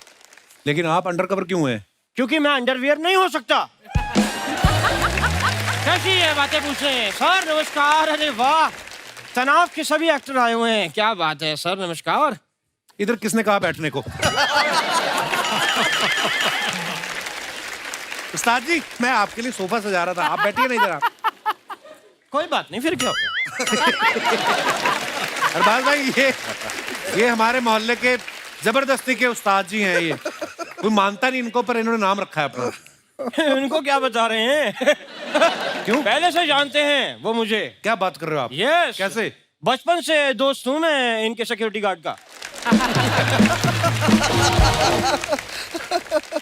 लेकिन आप अंडर कवर क्यों हैं? क्योंकि मैं अंडरवियर नहीं हो सकता। कैसी है बातें पूछ रहे हैं? सर नमस्कार। अरे वाह, तनाव के सभी एक्टर आए हुए हैं, क्या बात है सर, नमस्कार। इधर किसने कहा बैठने को? उस्ताद जी मैं आपके लिए सोफा सजा रहा था, आप बैठिए ना इधर। आप कोई बात नहीं, फिर क्या हो गया? अरबाज भाई ये हमारे मोहल्ले के जबरदस्ती के उस्ताद जी हैं। ये कोई मानता नहीं इनको, पर इन्होंने नाम रखा है अपना। उनको क्या बता रहे हैं? क्यों? पहले से जानते हैं वो मुझे। क्या बात कर रहे हो आप? यस। कैसे? बचपन से दोस्त हूँ मैं इनके सिक्योरिटी गार्ड का।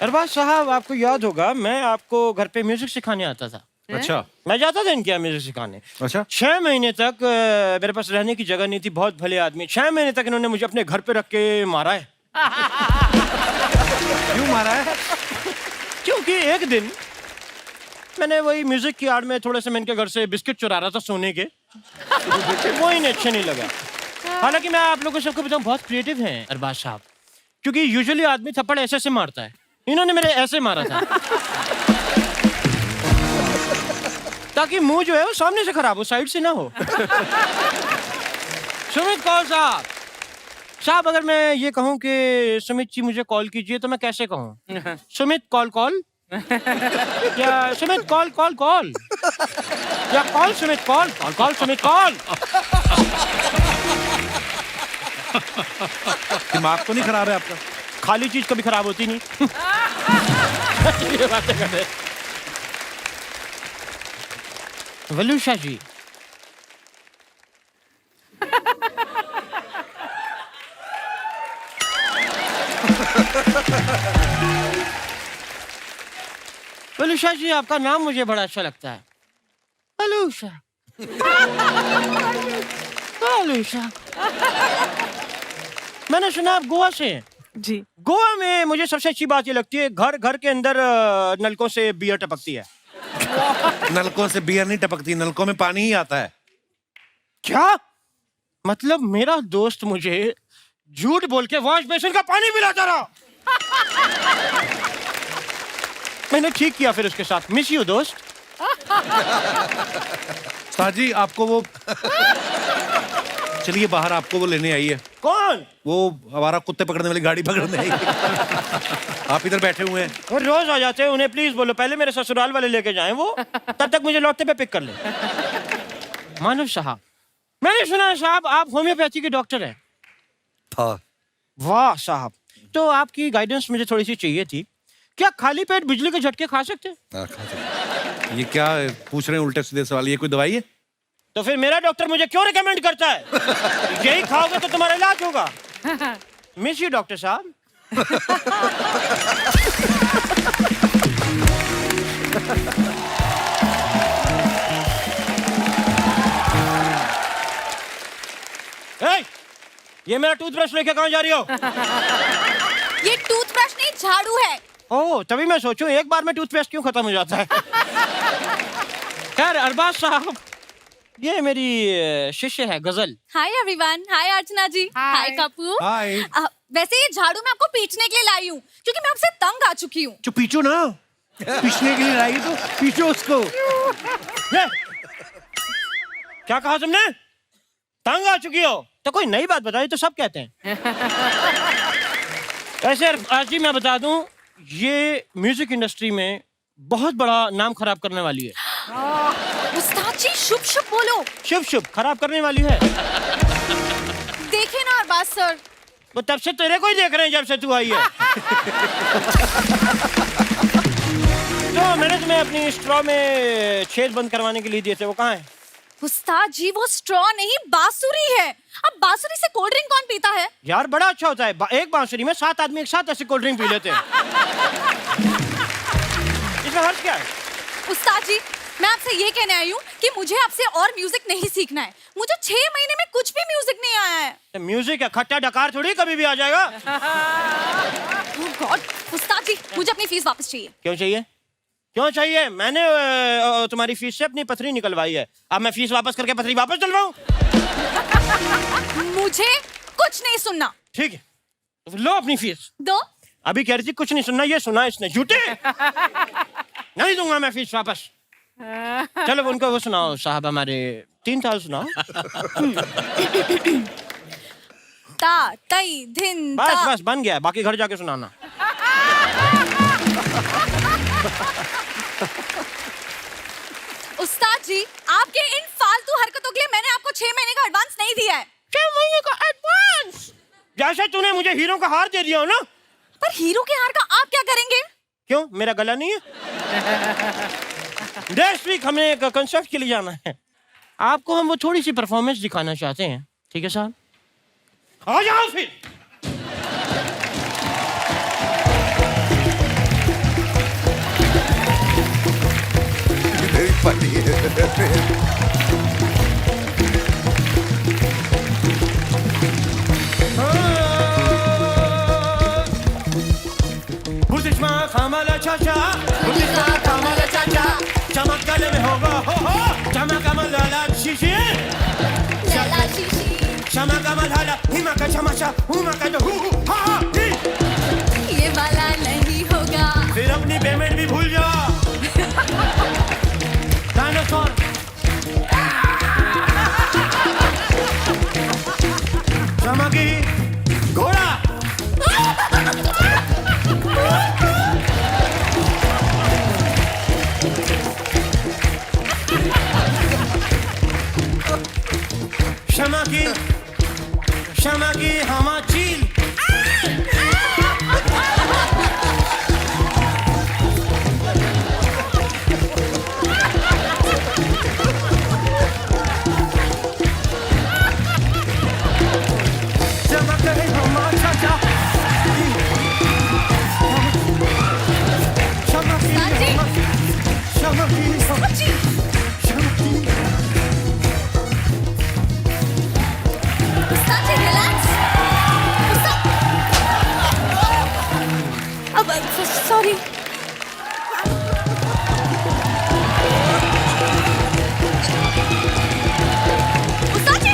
अरबाज साहब आपको याद होगा, मैं आपको घर पे म्यूजिक सिखाने आता था। अच्छा। मैं जाता था इनके यहाँ म्यूजिक सिखाने। अच्छा। 6 महीने तक मेरे पास रहने की जगह नहीं थी, बहुत भले आदमी। 6 महीने तक इन्होंने मुझे अपने घर पे रख के मारा है। क्यों मारा है? क्योंकि एक दिन मैंने वही म्यूजिक की आड़ में थोड़े से मैं इनके घर से बिस्किट चुरा रहा था सोने के, वो इन्हें अच्छे नहीं लगा। हालांकि मैं आप लोगों को सबको बताऊं, बहुत क्रिएटिव हैं अरबाज साहब, क्योंकि यूजुअली आदमी थप्पड़ ऐसे ऐसे मारता है, इन्होंने मेरे ऐसे मारा था ताकि मुंह जो है वो सामने से खराब हो, साइड से ना हो। सुमित कौल साहब, अगर मैं ये कहूं कि सुमित जी मुझे कॉल कीजिए तो मैं कैसे कहूं? सुमित कॉल या सुमित कॉल या call Sumit call Sumit call. दिमाग तो नहीं खराब है आपका? खाली चीज कभी खराब होती नहीं। ये बातें कर रहे। वलूषा जी, वलूषा जी आपका नाम मुझे बड़ा अच्छा लगता है। वलूषा वलूषा। मैंने सुना आप गोवा से हैं। जी। गोवा में मुझे सबसे अच्छी बात ये लगती है, घर घर के अंदर नलकों से बियर टपकती है। नलकों से बियर नहीं टपकती, नलकों में पानी ही आता है। क्या मतलब? मेरा दोस्त मुझे झूठ बोल के वॉश बेसिन का पानी पिलाता रहा। मैंने ठीक किया फिर उसके साथ। मिस यू दोस्त। साजी आपको वो चलिए बाहर, आपको वो लेने आई है। कौन? वो हमारा कुत्ते पकड़ने वाली गाड़ी पकड़ने आई है। आप इधर बैठे हुए हैं। वो रोज आ जाते हैं, उन्हें प्लीज बोलो पहले मेरे ससुराल वाले लेके जाएं, वो तब तक मुझे लौटते पे पिक कर ले। मानव साहब, मैंने सुना है साहब आप होम्योपैथी के डॉक्टर हैं। था। वाह साहब, तो आपकी गाइडेंस मुझे थोड़ी सी चाहिए थी। क्या खाली पेट बिजली के झटके खा सकते हैं? हाँ, खा सकते। ये क्या पूछ रहे हैं उल्टे सीधे सवाल? ये कोई दवाई है? तो फिर मेरा डॉक्टर मुझे क्यों रिकमेंड करता है? यही खाओगे तो तुम्हारा इलाज होगा। मिस यू डॉक्टर साहब। ए, ये मेरा टूथब्रश लेके कहाँ जा रही हो? ये टूथब्रश नहीं, झाड़ू है। ओह, तभी मैं सोचूं एक बार में टूथपेस्ट क्यों खत्म हो जाता है। खैर अरबाज साहब, ये मेरी शिष्य है गजल। हाय एवरीवन, हाय अर्चना जी, हाय कपूर। हाय। वैसे ये झाड़ू मैं आपको पीटने के लिए लाई हूँ क्योंकि मैं आपसे तंग आ चुकी हूँ। जो पीछो ना, पीछने के लिए लाई तो पीछो उसको। ये, क्या कहा तुमने? तंग आ चुकी हो? तो कोई नई बात बताई तो सब कहते हैं। ऐसे आज जी मैं बता दूं, ये म्यूजिक इंडस्ट्री में बहुत बड़ा नाम खराब करने वाली है। उस्ताद जी शुभ शुभ बोलो। शुभ शुभ खराब करने वाली है। देखे ना अरबाज सर, वो तब से तेरे को ही देख रहे हैं जब से तू आई है। तो मैंने तुम्हें अपनी स्ट्रॉ में छेद बंद करवाने के लिए दिए थे, वो कहाँ है? उस्ताद जी वो स्ट्रॉ नहीं बांसुरी है। अब बांसुरी से कोल्ड ड्रिंक कौन पीता है? यार बड़ा अच्छा होता है, एक बांसुरी में 7 आदमी एक साथ ऐसे कोल्ड ड्रिंक पी लेते हैं। इसमें हर्ष क्या है? उस्ताद जी मैं आपसे ये कहने आई हूँ कि मुझे आपसे और म्यूजिक नहीं सीखना है। मुझे 6 महीने में कुछ भी म्यूजिक नहीं आया है। तो म्यूजिक है, खट्टा डकार थोड़ी कभी भी आ जाएगा। Oh God, उस्ताद जी मुझे अपनी फीस वापस चाहिए। क्यों चाहिए? क्यों चाहिए? मैंने तुम्हारी फीस से अपनी पथरी निकलवाई है, अब मैं फीस वापस करके पथरी वापस डलवाऊं? मुझे कुछ नहीं सुनना। ठीक है, तो फिर लो अपनी फीस। दो। अभी कह रही थी कुछ नहीं सुनना, ये सुना इसने। झूठे। नहीं दूंगा मैं फीस वापस। चलो उनको वो सुनाओ साहब, हमारे 3 ताल सुनाओ। ता तई धिन बस ता। बस बन गया, बाकी घर जाके सुनाना। उस्ताद जी आपके इन फालतू हरकतों के लिए मैंने आपको 6 महीने का एडवांस नहीं दिया है। 6 महीने का एडवांस? जैसे तूने मुझे हीरो का हार दे दिया हो ना। पर हीरो के हार का आप क्या करेंगे? क्यों, मेरा गला नहीं है? नेक्स्ट वीक हमें एक कंसर्ट के लिए जाना है, आपको हम वो थोड़ी सी परफॉर्मेंस दिखाना चाहते हैं। ठीक है साहब, आ जाओ फिर। Very funny. बुद्धिस्मा खामाला चाचा, बुद्धिस्मा खामाला चाचा, चमक गले में होगा हो, चमक कमल लाला शीशी, लाला शीशी, चमक कमल लाला, हिमा का चमचा, हुमा का जो हु हा ही। ये वाला नहीं होगा। फिर अपनी पेमेंट भी भूल जा। डायनासोर, चमकी घोड़ा, क्षमा की हमा चील, चमक रहे हमा चाचा, क्षमा की हमा, क्षमा की हमा चील, क्षमा की। उस्ताद जी रिलैक्स। अब सॉरी। उस्ताद जी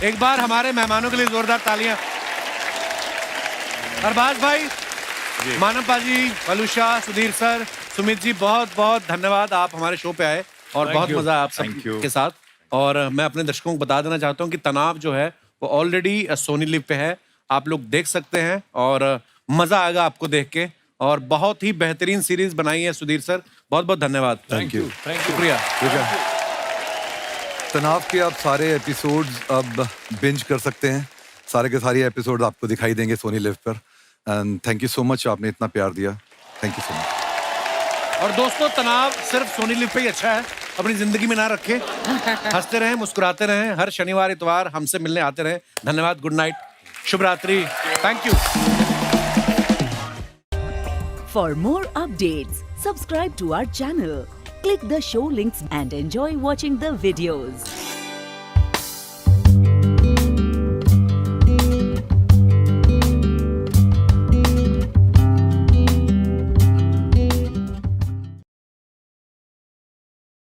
एक बार हमारे मेहमानों के लिए जोरदार तालियां। अरबाज भाई, मानव पाजी, बलूशा, सुधीर सर, सुमित जी, बहुत बहुत धन्यवाद, आप हमारे शो पे आए और Thank बहुत you. मजा आप Thank सब you. के साथ। और मैं अपने दर्शकों को बता देना चाहता हूँ कि तनाव जो है वो ऑलरेडी सोनी लिव पे है आप लोग देख सकते हैं और मजा आएगा आपको देख के। और बहुत ही बेहतरीन सीरीज बनाई है सुधीर सर, बहुत बहुत धन्यवाद। Thank you. शुक्रिया। ठीक है, तनाव के आप सारे एपिसोड्स अब बिंज कर सकते हैं। सारे के सारे एपिसोड आपको दिखाई देंगे सोनी लिव पर। And thank you so much, आपने इतना प्यार दिया, थैंक यू सो मच। और दोस्तों, तनाव सिर्फ सोनी लिव पे ही अच्छा है, अपनी जिंदगी में ना रखें। हंसते रहें, मुस्कुराते रहें, हर शनिवार इतवार हमसे मिलने आते रहें। धन्यवाद, गुड नाइट, शुभ रात्रि, thank you. For more updates, subscribe to our channel, click the show links and enjoy watching the videos.